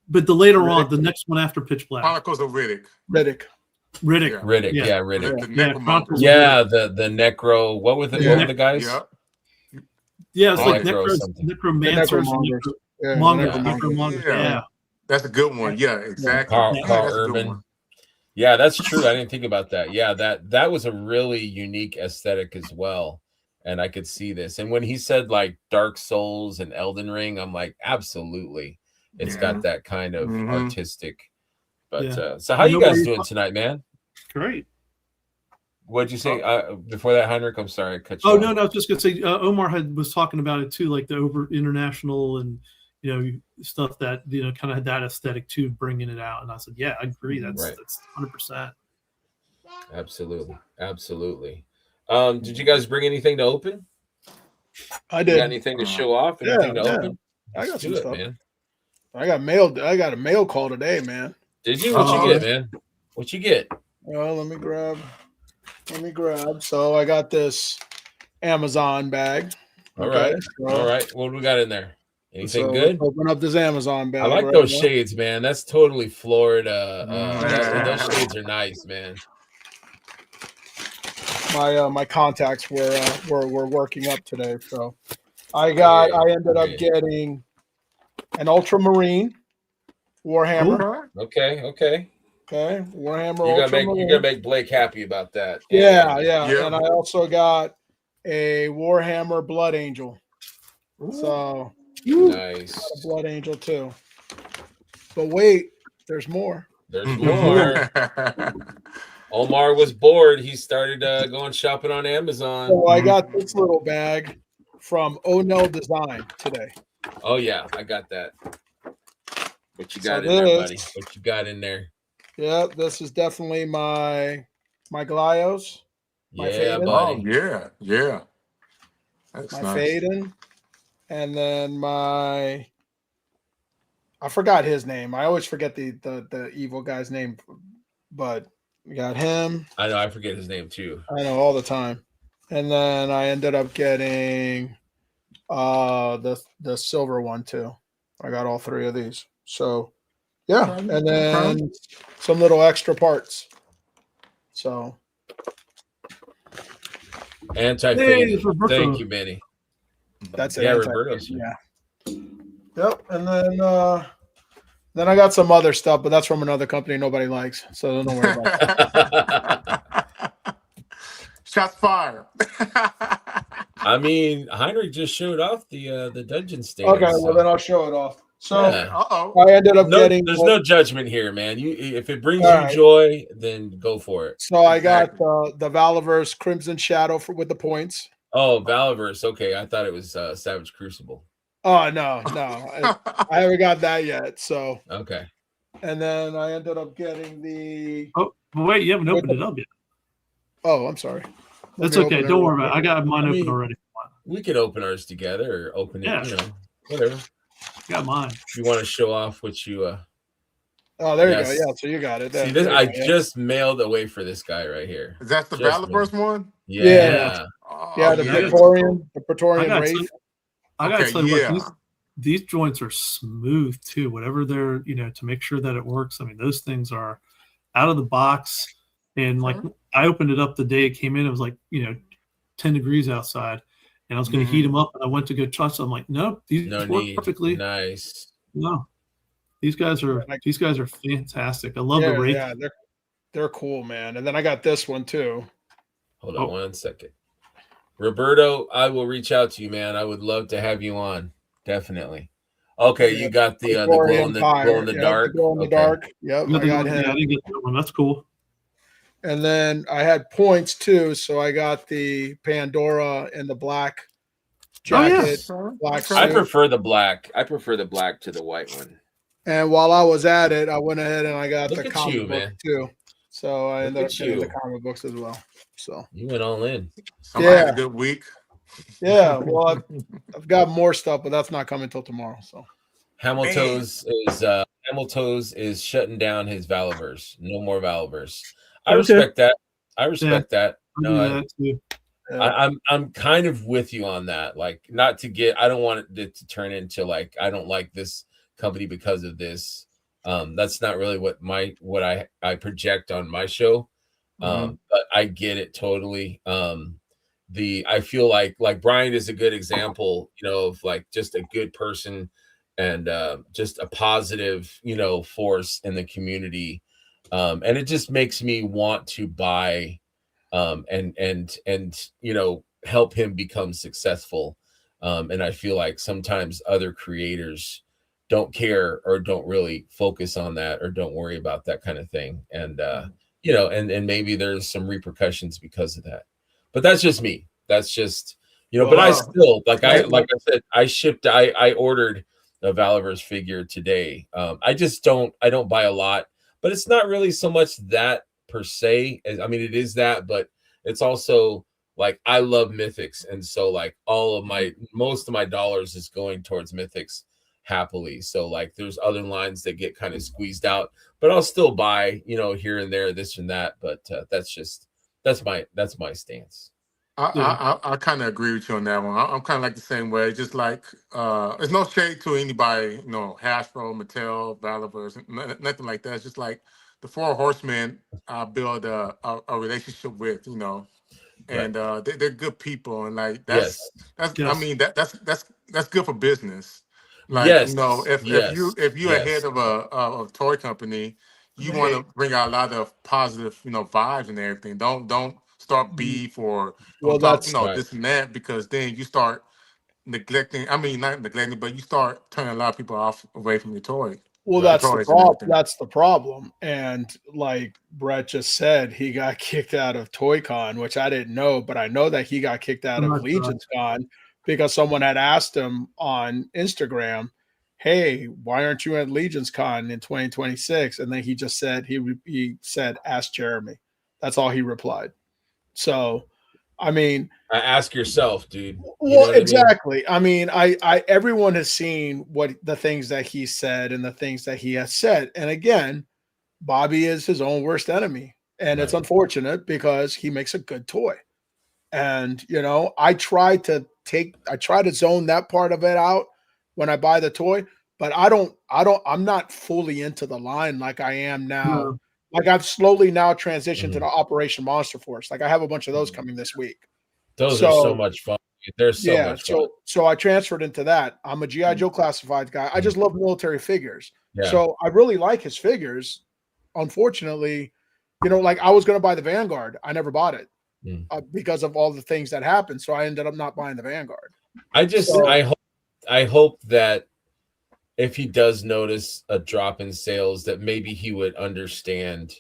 but the later on, Riddick. the next one after Pitch Black, Chronicles of Riddick. Riddick. Riddick. Yeah. Riddick. Yeah. Yeah, Riddick. The Yeah, Necromancer. Chronicles- Yeah, the necro. What were the guys? Yeah. Yeah, it's Oh, like Necro something. necromancers, Necromongers. Yeah, mongers, Necromongers. necromongers. Yeah. Yeah. That's a good one. Yeah, exactly. Carl That's a good Urban. one. Yeah, that's true. I didn't think about that. Yeah, that was a really unique aesthetic as well. And I could see this. And when he said like Dark Souls and Elden Ring, I'm like, absolutely. It's got that kind of artistic. But so how you guys doing tonight, man? Great. What'd you say before that, Heinrich? I'm sorry, I cut you Oh off. no, I was just gonna say Omar was talking about it too, like the over international and stuff that kind of had that aesthetic too, bringing it out. And I said, yeah, I agree. That's 100%. Absolutely. Did you guys bring anything to open? I did. You got anything to show off? Anything to open? I got some stuff, man. I got a mail call today, man. Did you? What you get, man? What you get? Well, let me grab. So I got this Amazon bag. All right. What do we got in there? Anything good? Open up this Amazon bag. I like those shades, man. That's totally Florida. Those shades are nice, man. My contacts were working up today, so I ended up getting an ultramarine Warhammer. Okay. Warhammer. You're gonna make Blake happy about that. Yeah. And I also got a Warhammer Blood Angel. So nice. A Blood Angel too. But wait, there's more. Omar was bored. He started going shopping on Amazon. So I got this little bag from O'Neill Design today. Oh yeah, I got that. What you got in there, buddy? What you got in there? Yeah, this is definitely my Glyos. Yeah, buddy. Oh, yeah. That's my nice. Faden. And then I forgot his name. I always forget the evil guy's name, but we got him. I know, I forget his name too. I know all the time. And then I ended up getting the silver one too. I got all three of these. So yeah, and then some little extra parts. So anti-fading. Thank you, Benny. That's it. Yeah, Roberto's. Yeah. Yep. And then I got some other stuff, but that's from another company nobody likes. So don't worry about it. Shots fired. I mean, Heinrich just showed off the dungeon stage. Okay, well then I'll show it off. So Yeah. I ended up getting. There's no judgment here, man. If it brings you joy, then go for it. So I got the Valaverse Crimson Shadow with the points. Oh, Valaverse. Okay, I thought it was Savage Crucible. Oh no, I haven't got that yet. So okay. And then I ended up getting the. Oh wait, you haven't opened it up yet. Oh, I'm sorry. That's okay. Don't worry about it. I got mine open already. We could open ours together or open it, whatever. Got mine. If you want to show off what you Oh, there you go. Yeah, so you got it. See, this I just mailed away for this guy right here. Is that the Valaverse one? Yeah. Yeah, the Praetorian Wraith. I gotta tell you what, these joints are smooth too. Whatever they're, to make sure that it works. I mean, those things are out of the box. And like I opened it up the day it came in, it was like 10 degrees outside, and I was going to heat them up. And I went to go touch them. I'm like, nope, these work perfectly. Nice. No, these guys are fantastic. I love the Wraith. Yeah, they're cool, man. And then I got this one too. Hold on 1 second. Roberto, I will reach out to you, man. I would love to have you on. Definitely. Okay, you got the glow in the dark. Glow in the dark. Yep, I got him. I didn't get that one. That's cool. And then I had points too, so I got the Pandora and the black jacket. Black suit. I prefer the black. I prefer the black to the white one. And while I was at it, I went ahead and I got the comic book man. Too. So I ended up getting the comic books as well. So you went all in. Somebody had a good week. Yeah, well, I've got more stuff, but that's not coming till tomorrow. So Hamilton's is shutting down his Valaverse. No more Valaverse. I respect that. I respect that. No, I'm kind of with you on that. Like, not to get. I don't want it to turn into like I don't like this company because of this. That's not really what I project on my show. But I get it totally. I feel like Brian is a good example, of like just a good person and just a positive, force in the community. And it just makes me want to buy and you know, help him become successful. And I feel like sometimes other creators don't care or don't really focus on that or don't worry about that kind of thing. And you know, and maybe there's some repercussions because of that. But that's just me. That's just, you know, but I still like I said, I ordered a Valorverse figure today. I don't buy a lot, but it's not really so much that per se. I mean, it is that, but it's also like I love Mythics, and so like most of my dollars is going towards Mythics happily. So like there's other lines that get kind of squeezed out, but I'll still buy, you know, here and there, this and that. But that's my stance. I kind of agree with you on that one. I'm kind of like the same way. Just like there's no shade to anybody, you know, Hasbro, Mattel, Valorverse, nothing like that. It's just like the Four Horsemen. I build a relationship with, you know, and they're good people, and like that's I mean that's good for business. Like, you know, if you're ahead of a toy company, you want to bring out a lot of positive, you know, vibes and everything. Don't start beef or talk, you know, this and that, because then you start neglecting. I mean, not neglecting, but you start turning a lot of people off away from your toy. Well, that's the problem. That's the problem. And like Brett just said, he got kicked out of ToyCon, which I didn't know, but I know that he got kicked out of Legion's Con because someone had asked him on Instagram, "Hey, why aren't you at Legion's Con in 2026?" And then he just said he said, "Ask Jeremy." That's all he replied. So, I mean, ask yourself, dude. Well, exactly. I mean, I everyone has seen what the things that he said and the things that he has said. And again, Bobby is his own worst enemy. And it's unfortunate because he makes a good toy. And, you know, I try to zone that part of it out when I buy the toy, but I'm not fully into the line like I am now. No. Like I've slowly now transitioned to the Operation Monster Force. Like I have a bunch of those coming this week. Those are so much fun. They're so much fun. So I transferred into that. I'm a G.I. Joe classified guy. I just love military figures. Yeah. So I really like his figures. Unfortunately, you know, like I was going to buy the Vanguard. I never bought it because of all the things that happened. So I ended up not buying the Vanguard. I hope that if he does notice a drop in sales, that maybe he would understand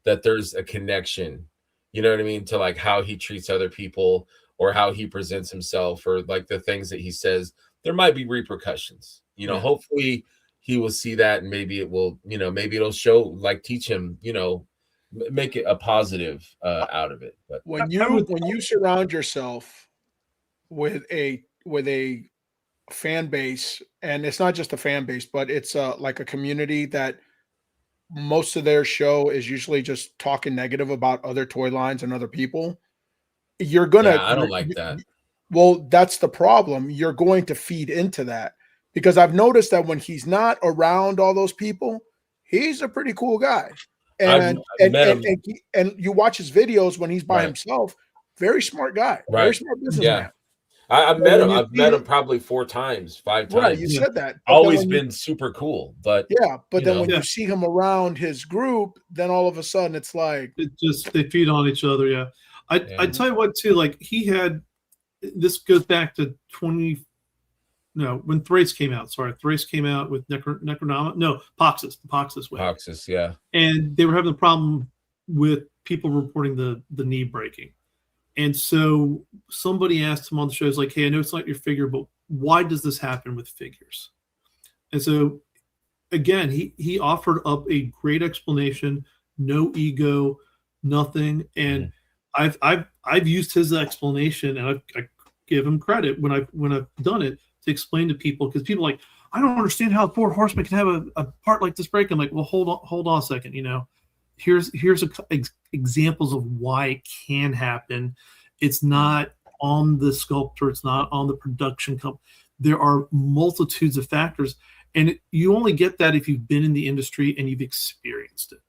that there's a connection, you know what I mean, to like how he treats other people or how he presents himself or like the things that he says. There might be repercussions, you know. Hopefully he will see that, and maybe it will, you know, maybe it'll show, like teach him, you know, make it a positive out of it. But when you surround yourself with a fan base, and it's not just a fan base, but it's like a community that most of their show is usually just talking negative about other toy lines and other people, you're gonna I don't like that. Well, that's the problem. You're going to feed into that, because I've noticed that when he's not around all those people, he's a pretty cool guy. And and you watch his videos when he's by himself, very smart guy, very smart businessman. I've met him. I've met him probably 4 times, 5 times. Right, you said that. Always been super cool, but then when you see him around his group, then all of a sudden it's like they feed on each other. Yeah, I tell you what too. Like he had, this goes back to when Thrace came out. Sorry, Thrace came out with Necronoma. No, Poxus. The Poxus way. Poxus, yeah. And they were having a problem with people reporting the knee breaking. And so somebody asked him on the show, "Is like, hey, I know it's not your figure, but why does this happen with figures?" And so, again, he offered up a great explanation, no ego, nothing. And I've used his explanation, and I give him credit when I've done it to explain to people, because people are like, I don't understand how 4 Horsemen can have a part like this break. I'm like, well, hold on a second, you know. Here's examples of why it can happen. It's not on the sculptor. It's not on the production company. There are multitudes of factors, and you only get that if you've been in the industry and you've experienced it.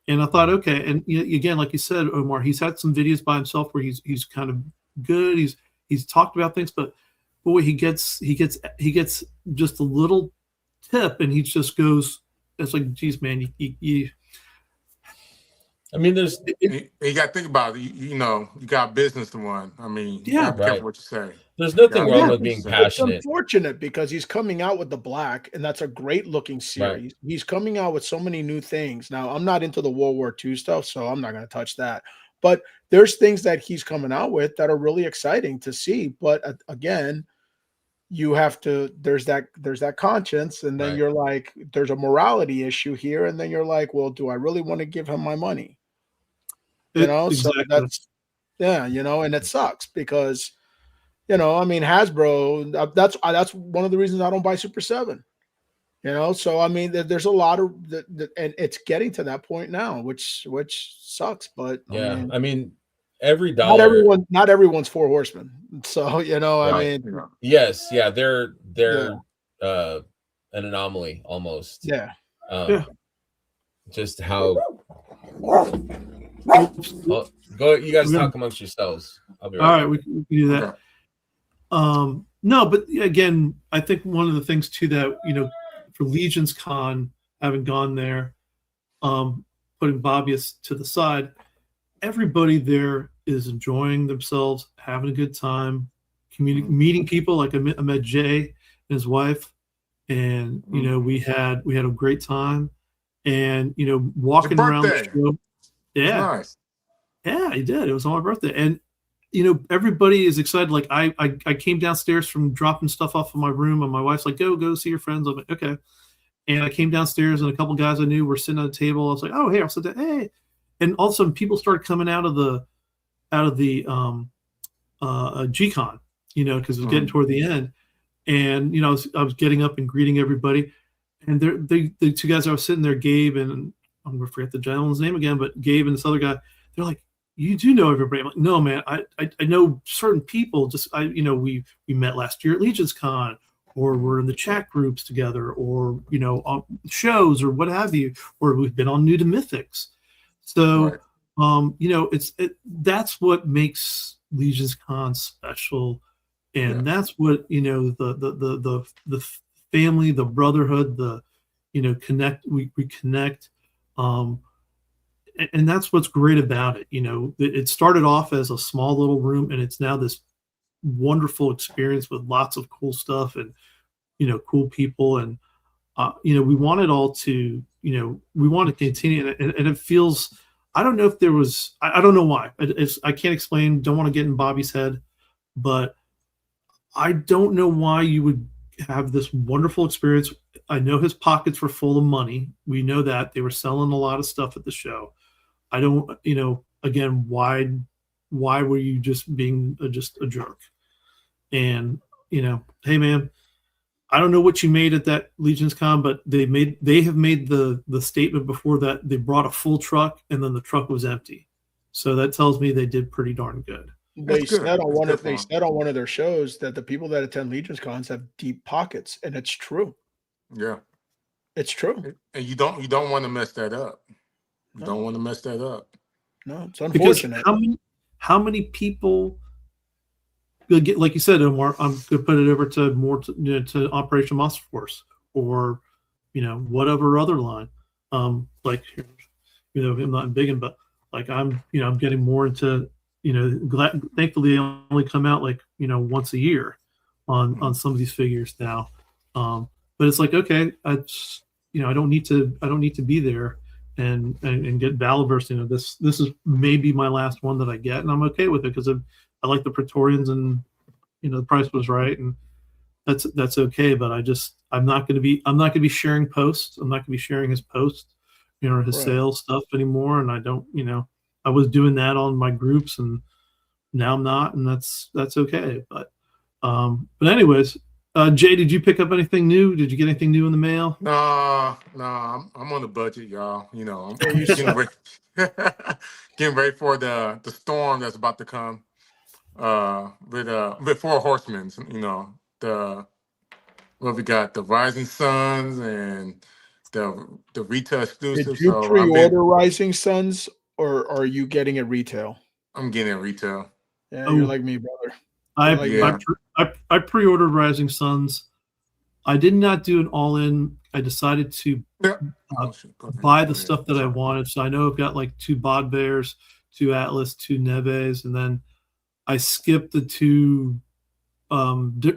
And I thought, okay, and again, like you said, Omar, he's had some videos by himself where he's kind of good. He's talked about things, but boy, he gets just a little tip, and he just goes, it's like, geez, man, you I mean, there's You got to think about it. You know, you got business to run. I mean, you got to be Right. careful what you say. there's nothing Yeah, wrong Yeah, with being it's passionate. unfortunate because he's coming out with the black, and that's a great looking series. He's coming out with so many new things. Now, I'm not into the World War II stuff, so I'm not going to touch that. But there's things that he's coming out with that are really exciting to see. But again, you have to. There's that conscience, and then Right. you're like, there's a morality issue here, and then you're like, well, do I really want to give him my money? You know, so Exactly. and it sucks because. I mean, Hasbro. That's one of the reasons I don't buy Super 7. So I mean, there's a lot of and it's getting to that point now, which sucks. But Yeah. I mean, Every not dollar. everyone's Four Horsemen. So I Right. mean, Yes. Yeah. They're yeah, an anomaly almost. yeah. Yeah. Just how. Oops. Oh, go. You guys We're gonna- talk amongst yourselves. I'll be All right right, we can do that. Okay. No, but again, I think one of the things too that for Legion's Con, having gone there, putting Bobby to the side, everybody there is enjoying themselves, having a good time, meeting people. Like I met Jay and his wife, and we had a great time, and walking around the show. Yeah, Nice. yeah, he did. It was on my birthday, and everybody is excited. Like I came downstairs from dropping stuff off in my room, and my wife's like, "Go see your friends." I'm like, "Okay." And I came downstairs, and a couple guys I knew were sitting at a table. I was like, "Oh, hey!" I said, "Hey!" And all of a sudden, people started coming out of the G-Con, because it was getting toward the end, and I was getting up and greeting everybody, and the two guys I was sitting there, Gabe and I'm gonna forget the gentleman's name again, but Gabe and this other guy, they're like, "You do know everybody?" I'm like, "No, man, I know certain people. Just we met last year at Legion's Con, or we're in the chat groups together, or on shows or what have you, or we've been on New to Mythics." So, Right. that's what makes Legion's Con special, and Yeah. that's what the family, the brotherhood, connect. We connect. And that's what's great about it. It started off as a small little room, and it's now this wonderful experience with lots of cool stuff and cool people. And we want it all to we want to continue, and it feels. I don't know if there was. I don't know why. I can't explain. Don't want to get in Bobby's head, but I don't know why you would have this wonderful experience. I know his pockets were full of money. We know that they were selling a lot of stuff at the show. I don't, again, why were you just being just a jerk? And, hey man, I don't know what you made at that Legion's Con, but they have made the statement before that they brought a full truck and then the truck was empty. So that tells me they did pretty darn good. They said on one That's good of their shows that the people that attend Legion's Cons have deep pockets, and it's true. Yeah. It's true. And you don't want to mess that up. You don't want to mess that up. No, it's Because unfortunate. how many people, like you said, Omar, I'm going to put it over to more to Operation Monster Force or whatever other line, like I'm not big, but like I'm getting more into thankfully they only come out like once a year on some of these figures now, but it's like, okay, I don't need to be there and get Valaverse. This is maybe my last one that I get, and I'm okay with it because I like the Praetorians, and the price was right, and that's okay. But I'm not going to be sharing posts. I'm not going to be sharing his posts, or his Right. sales stuff anymore. And I don't, I was doing that on my groups, and now I'm not, and that's okay. But anyways, Jay, did you pick up anything new? Did you get anything new in the mail? No, I'm on a budget, y'all. I'm Yeah, you getting ready, getting ready for the storm that's about to come. With Four Horsemen, what we got, the Rising Suns and the retail exclusive. Did you So pre-order Rising Suns, or are you getting it retail? I'm getting it retail. Yeah, Oh. you're like me, brother. I pre-ordered Rising Suns. I did not do an all-in. I decided to Yeah. Oh, shit. Go ahead. buy the Go ahead. stuff that I Sorry. wanted. So I know I've got like 2 Bod Bears, 2 Atlas, 2 Neves, and then I skipped the 2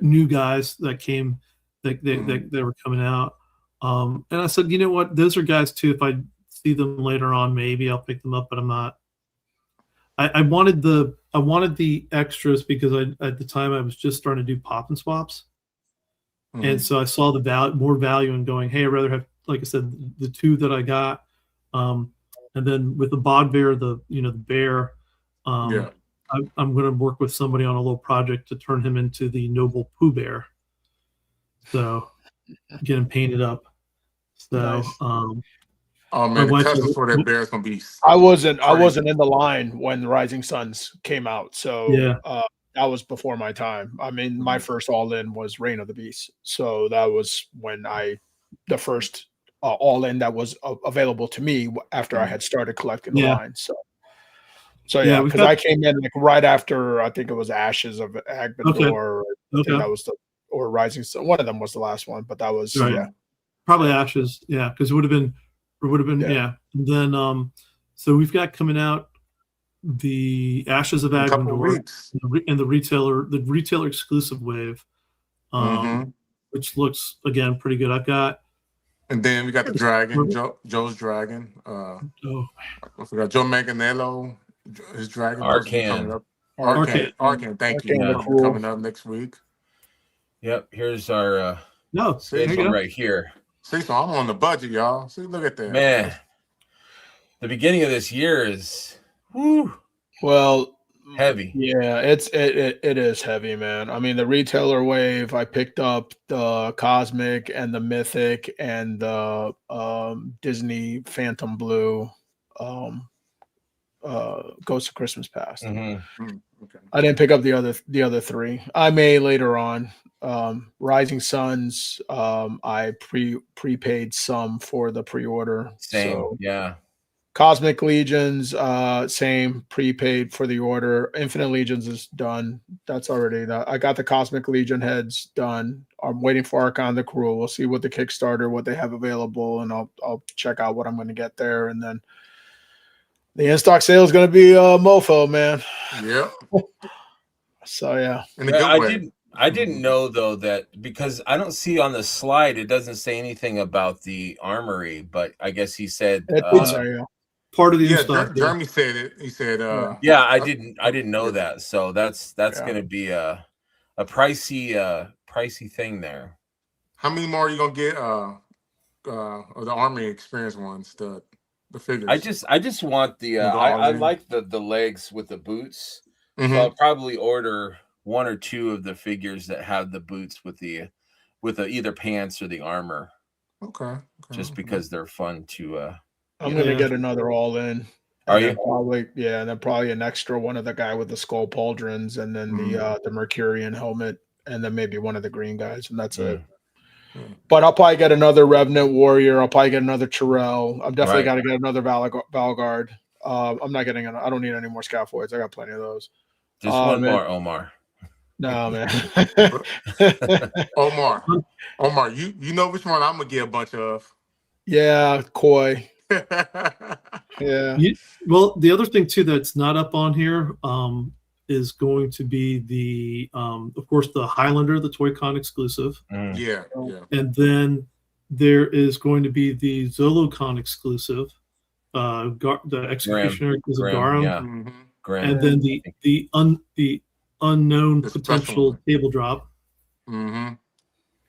new guys that came that they were coming out. And I said, you know what, those are guys too. If I see them later on, maybe I'll pick them up, but I'm not. I wanted the extras because at the time I was just starting to do pop and swaps. And so I saw the more value in going, hey, I'd rather have, like I said, the 2 that I got. And then with the Bod Bear, the bear, Yeah. I'm going to work with somebody on a little project to turn him into the Noble Pooh Bear. So get him painted up. So, Nice. Oh my man, the wife custom said, for that bear is gonna be. I wasn't Crazy. in the line when Rising Suns came out, so Yeah. that was before my time. I mean, my first all in was Reign of the Beast, so that was when the first all in that was available to me after I had started collecting the line. So Yeah, yeah, we've because got- I came in like right after, I think it was Ashes of Agbador. I think that was or Rising Sun. One of them was the last one, but that was Right. Probably Ashes. Yeah, because it would have been yeah. And then so we've got coming out the Ashes of In a couple of Agbador weeks. and the retailer exclusive wave, which looks again pretty good. I've got. And then we got the dragon, Joe's dragon. I forgot Joe Manganiello, his dragon coming up. Arcan, thank you. Coming up next week. Yep, here's our schedule right here. See, so I'm on the budget, y'all. See, look at that. Man, the beginning of this year is well heavy. Yeah, it is heavy, man. I mean, the retailer wave, I picked up the Cosmic and the Mythic and the Disney Phantom Blue Ghost of Christmas Past. Okay. I didn't pick up the other 3. I may later on. Rising Suns, I prepaid some for the pre-order. Same, so yeah. Cosmic Legions, same, prepaid for the order. Infinite Legions is done. That's already that. I got the Cosmic Legion heads done. I'm waiting for Archon the Cruel. We'll see what the Kickstarter, what they have available, and I'll check out what I'm going to get there. And then the in-stock sale is going to be a mofo, man. Yep. So yeah. In a good way. I didn't know though that, because I don't see on the slide, it doesn't say anything about the armory, but I guess he said part of the in-stock. Jeremy said it. He said yeah, I didn't know that. So that's gonna be a pricey thing there. How many more are you gonna get of the armory experience ones, the figures? I just want the I like the legs with the boots. So I'll probably order 1 or 2 of the figures that have the boots with the either pants or the armor. Okay. Just because they're fun to I'm gonna get another all in. Are you? And then probably an extra one of the guy with the skull pauldrons, and then the Mercurian helmet, and then maybe one of the green guys, and that's it. But I'll probably get another Revenant Warrior. I'll probably get another Tyrell. I'm definitely got to get another Valguard. I'm not getting. I don't need any more Scaphoids. I got plenty of those. Just one more, Omar. No, man. Omar, you know which one I'm gonna get a bunch of. Yeah, Koi. Yeah. Well, the other thing too that's not up on here is going to be the of course the Highlander, the Toy-Con exclusive. Yeah. And then there is going to be the ZoloCon exclusive, the Executioner is a Garum, and then the unknown potential table drop.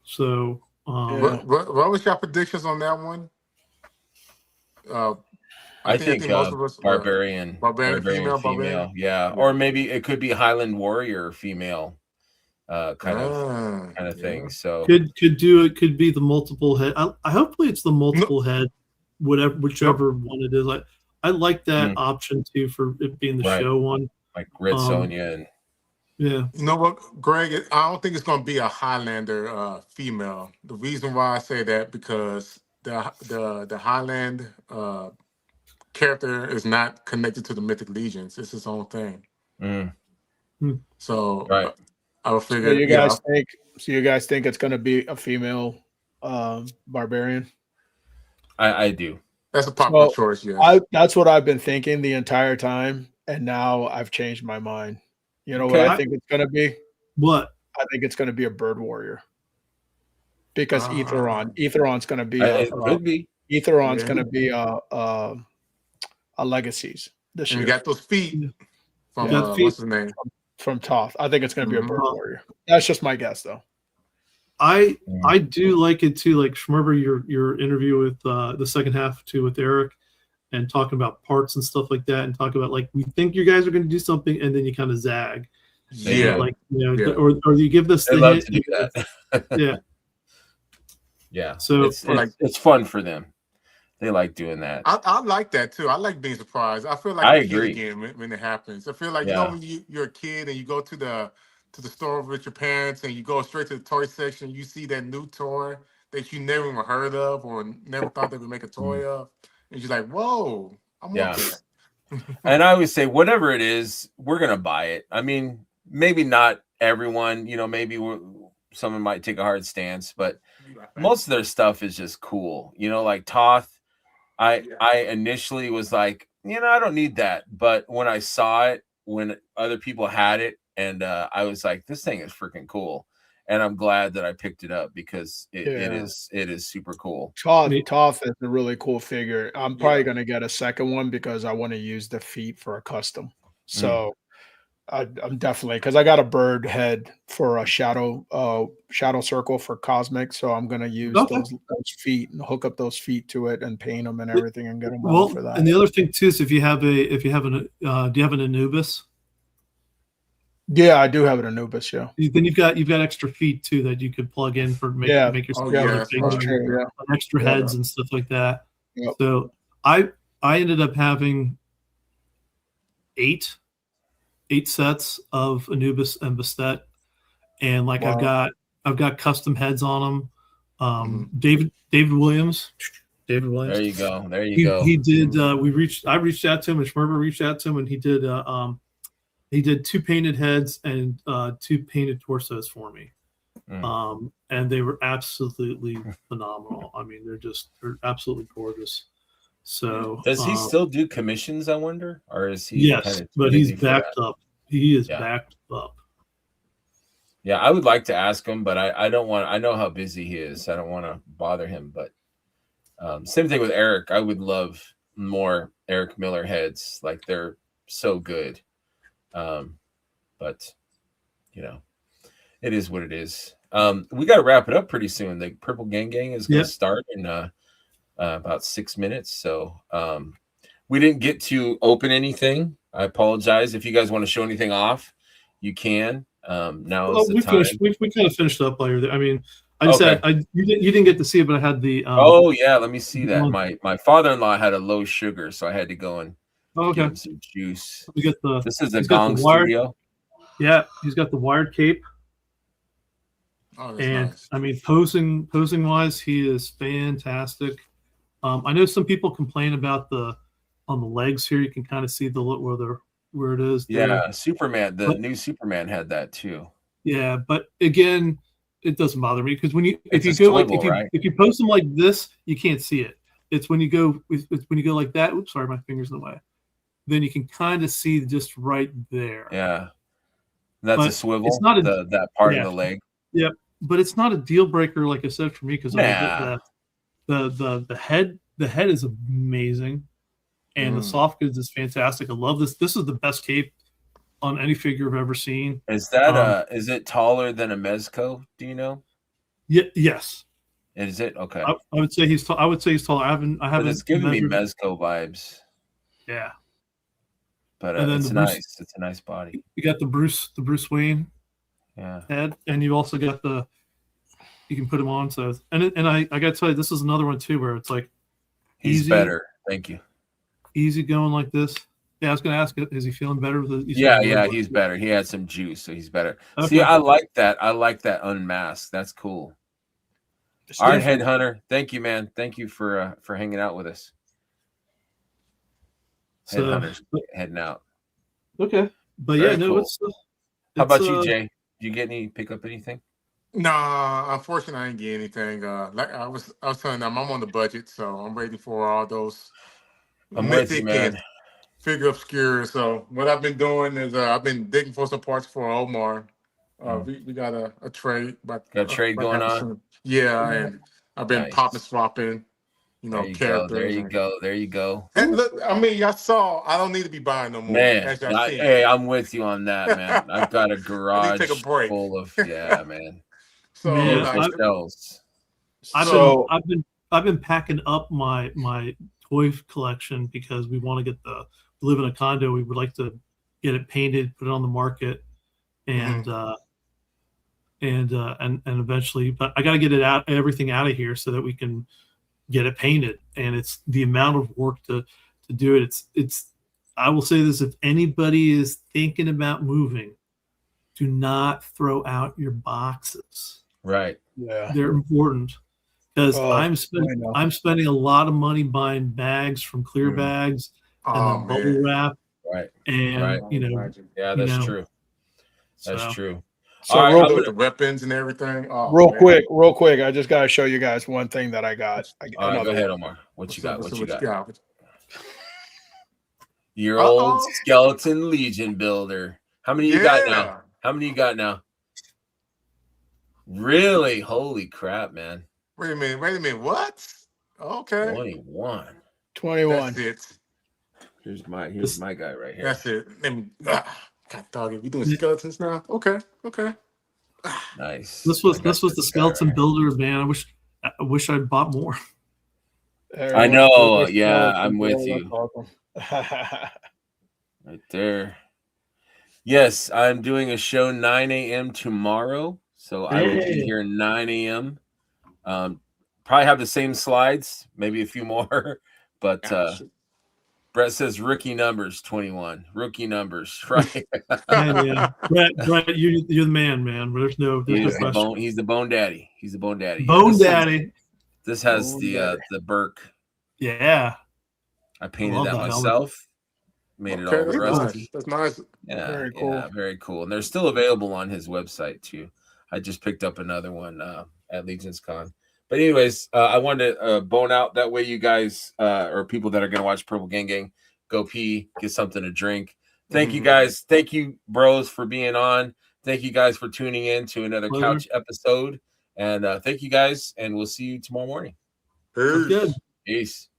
So what was your predictions on that one? I think most of us barbarian female, yeah, or maybe it could be Highland Warrior female, kind of thing. So could be the multiple head. I hopefully it's the multiple head, whichever one it is. I like that option too for it being the show one, like Red Sonja and. Yeah. You know what, Greg? I don't think it's going to be a Highlander female. The reason why I say that because the Highland character is not connected to the Mythic Legions. It's his own thing. So I would figure. So you guys think it's going to be a female Barbarian. I do. That's a popular So choice. Yes. that's what I've been thinking the entire time, and now I've changed my mind. You know what I Okay. think it's gonna be? What? I think it's gonna be a Bird Warrior because Ah, Etheron's gonna be It could be. Etheron's yeah. gonna be a Legacies this And you year got those feet Yeah. from Got feet. what's his name? from Toth. I think it's gonna be a Mhm. Bird Warrior. That's just my guess, though. I Mm. do like it too. Like remember your interview with the second half too with Eric, and talking about parts and stuff like that, and talk about like we think you guys are going to do something, and then you kind of zag, They Yeah. do. like Yeah. or you give this They the love hint, to do that. yeah. Yeah. So It's fun for them. They like doing that. I like that too. I like being surprised. I feel like I a kid agree. again when it happens. I feel like Yeah. when you're a kid and you go to the store with your parents and you go straight to the toy section, you see that new toy that you never even heard of or never thought they would make a toy of, and you're like, "Whoa, I want Yeah. that." And I always say, whatever it is, we're gonna buy it. I mean, maybe not everyone. Maybe someone might take a hard stance, but most of their stuff is just cool. Like Toth. I initially was like, I don't need that. But when I saw it, when other people had it, and I was like, this thing is freaking cool. And I'm glad that I picked it up because it is super cool. Toth is a really cool figure. I'm probably Yeah. gonna get a second one because I want to use the feet for a custom. So I'm definitely because I got a bird head for a shadow circle for cosmic. So I'm gonna use Okay. those feet and hook up those feet to it and paint them and everything and get them well, for that. and the other thing too is if you have an do you have an Anubis? Yeah, I do have an Anubis. Yeah, Then you've got extra feet too that you could plug in for make yourself yeah, other that's things, right. true. Yeah. extra Yeah. heads and stuff like that. Yep. So I ended up having eight sets of Anubis and Bastet, and like Wow. I've got custom heads on them. Mhm. David Williams. There you go. There you He go. did. I reached out to him, and Schmerber reached out to him, and he did 2 painted heads and 2 painted torsos for me. And they were absolutely phenomenal. I mean, they're absolutely gorgeous. So Does he still do commissions, I wonder? Or is he yes, but he's backed up. He is backed up. Yeah, I would like to ask him, but I don't want. I know how busy he is. I don't want to bother him. But same thing with Eric. I would love more Eric Miller heads. Like they're so good. But it is what it is. We got to wrap it up pretty soon. The Purple Gang is going to start in about 6 minutes. So we didn't get to open anything. I apologize. If you guys want to show anything off, you can. Now is the time. We kind of finished up while you're there. I mean, I just had you didn't get to see it, but I had the. Oh yeah, let me see that. My father-in-law had a low sugar, so I had to go and give him some juice. We got this is a Gong Studio. Yeah, he's got the wired cape. Oh, that's and nice. I mean, posing wise, he is fantastic. I know some people complain about on the legs here. You can kind of see where it is. Yeah, there. Superman. The new Superman had that too. Yeah, but again, it doesn't bother me because if you post them like this, you can't see it. It's when you go like that. Oops, sorry, my finger's in the way. Then you can kind of see just right there. Yeah, that's a swivel. It's not that part of the leg. Yep, but it's not a deal breaker, like I said, for me because the head is amazing, and the soft goods is fantastic. I love this. This is the best cape on any figure I've ever seen. Is that is it taller than a Mezco? Do you know? Yes. Is it okay? I would say he's tall. I would say he's taller. I haven't. It's giving me Mezco vibes. Yeah. But it's nice. It's a nice body. You got the Bruce Wayne head, and you also got you can put him on. So and I got to tell you, this is another one too where it's like he's better. Thank you. Easy going like this. Yeah, I was going to ask, is he feeling better? He's better. He had some juice, so he's better. Okay. See, I like that. I like that unmasked. That's cool. All right, Headhunter. Thank you, man. Thank you for hanging out with us. Headhunter's heading out. Okay, but cool. How about you, Jay? Did you pick up anything? Nah, unfortunately, I didn't get anything. Like I was telling them, I'm on the budget, so I'm waiting for all those I'm with you, mythic and man. figure obscure. So what I've been doing is I've been digging for some parts for Omar. We got a trade, but Got a trade going on. Yeah, and I've been popping Nice. swapping, There you go. There characters. you And, go. There you go. and look, I mean, y'all saw I don't need to be buying no more, Man, as y'all seen. hey, I'm with you on that, man. I've got a I need to take a garage break. full of man. So Man, like, Shells. I've been packing up my toy collection because we want to get we live in a condo. We would like to get it painted, put it on the market, and and eventually, but I got to get everything out of here so that we can get it painted. And it's the amount of work to do it. It's I will say this: if anybody is thinking about moving, do not throw out your boxes. Right. Yeah. They're important because I'm I spending a lot of money buying bags from Clear Bags and then bubble wrap. Right. And Right. Yeah, that's true. That's true. So All right, the weapons and everything. Oh, real man. quick, I just gotta show you guys one thing that I got. All right, go ahead, Omar. What you got? What you got? Your old Skeleton Legion builder. How many you got now? How many you got now? Really? Holy crap, man. Wait a minute. What? Okay. 21. That's it. Here's my guy right here. That's it. Let me God dog it. We doing skeletons now? Okay. Nice. This was the skeleton builder, man. I wish I'd bought more. I know. Yeah, I'm with you. Awesome. Right there. Yes, I'm doing a show 9 a.m. tomorrow. So I will be here 9 a.m. Probably have the same slides, maybe a few more. But Brett says rookie numbers 21. Rookie numbers, right? Yeah. Brett, you're the man. There's no question. He's the bone daddy. He's the bone daddy. This has the Burke. Yeah. I painted that myself. Made it all rusty. That's nice. Yeah, very cool. Yeah, very cool. And they're still available on his website too. I just picked up another one at Legion's Con. But anyways, I wanted to bone out. That way you guys or people that are going to watch Purple Gang, go pee, get something to drink. Thank you guys. Thank you, bros, for being on. Thank you guys for tuning in to another couch episode. And thank you guys. And we'll see you tomorrow morning. Peace.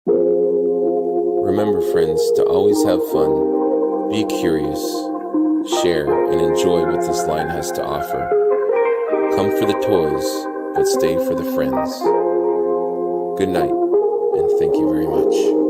Remember, friends, to always have fun, be curious, share, and enjoy what this line has to offer. Come for the toys, but stay for the friends. Good night, and thank you very much.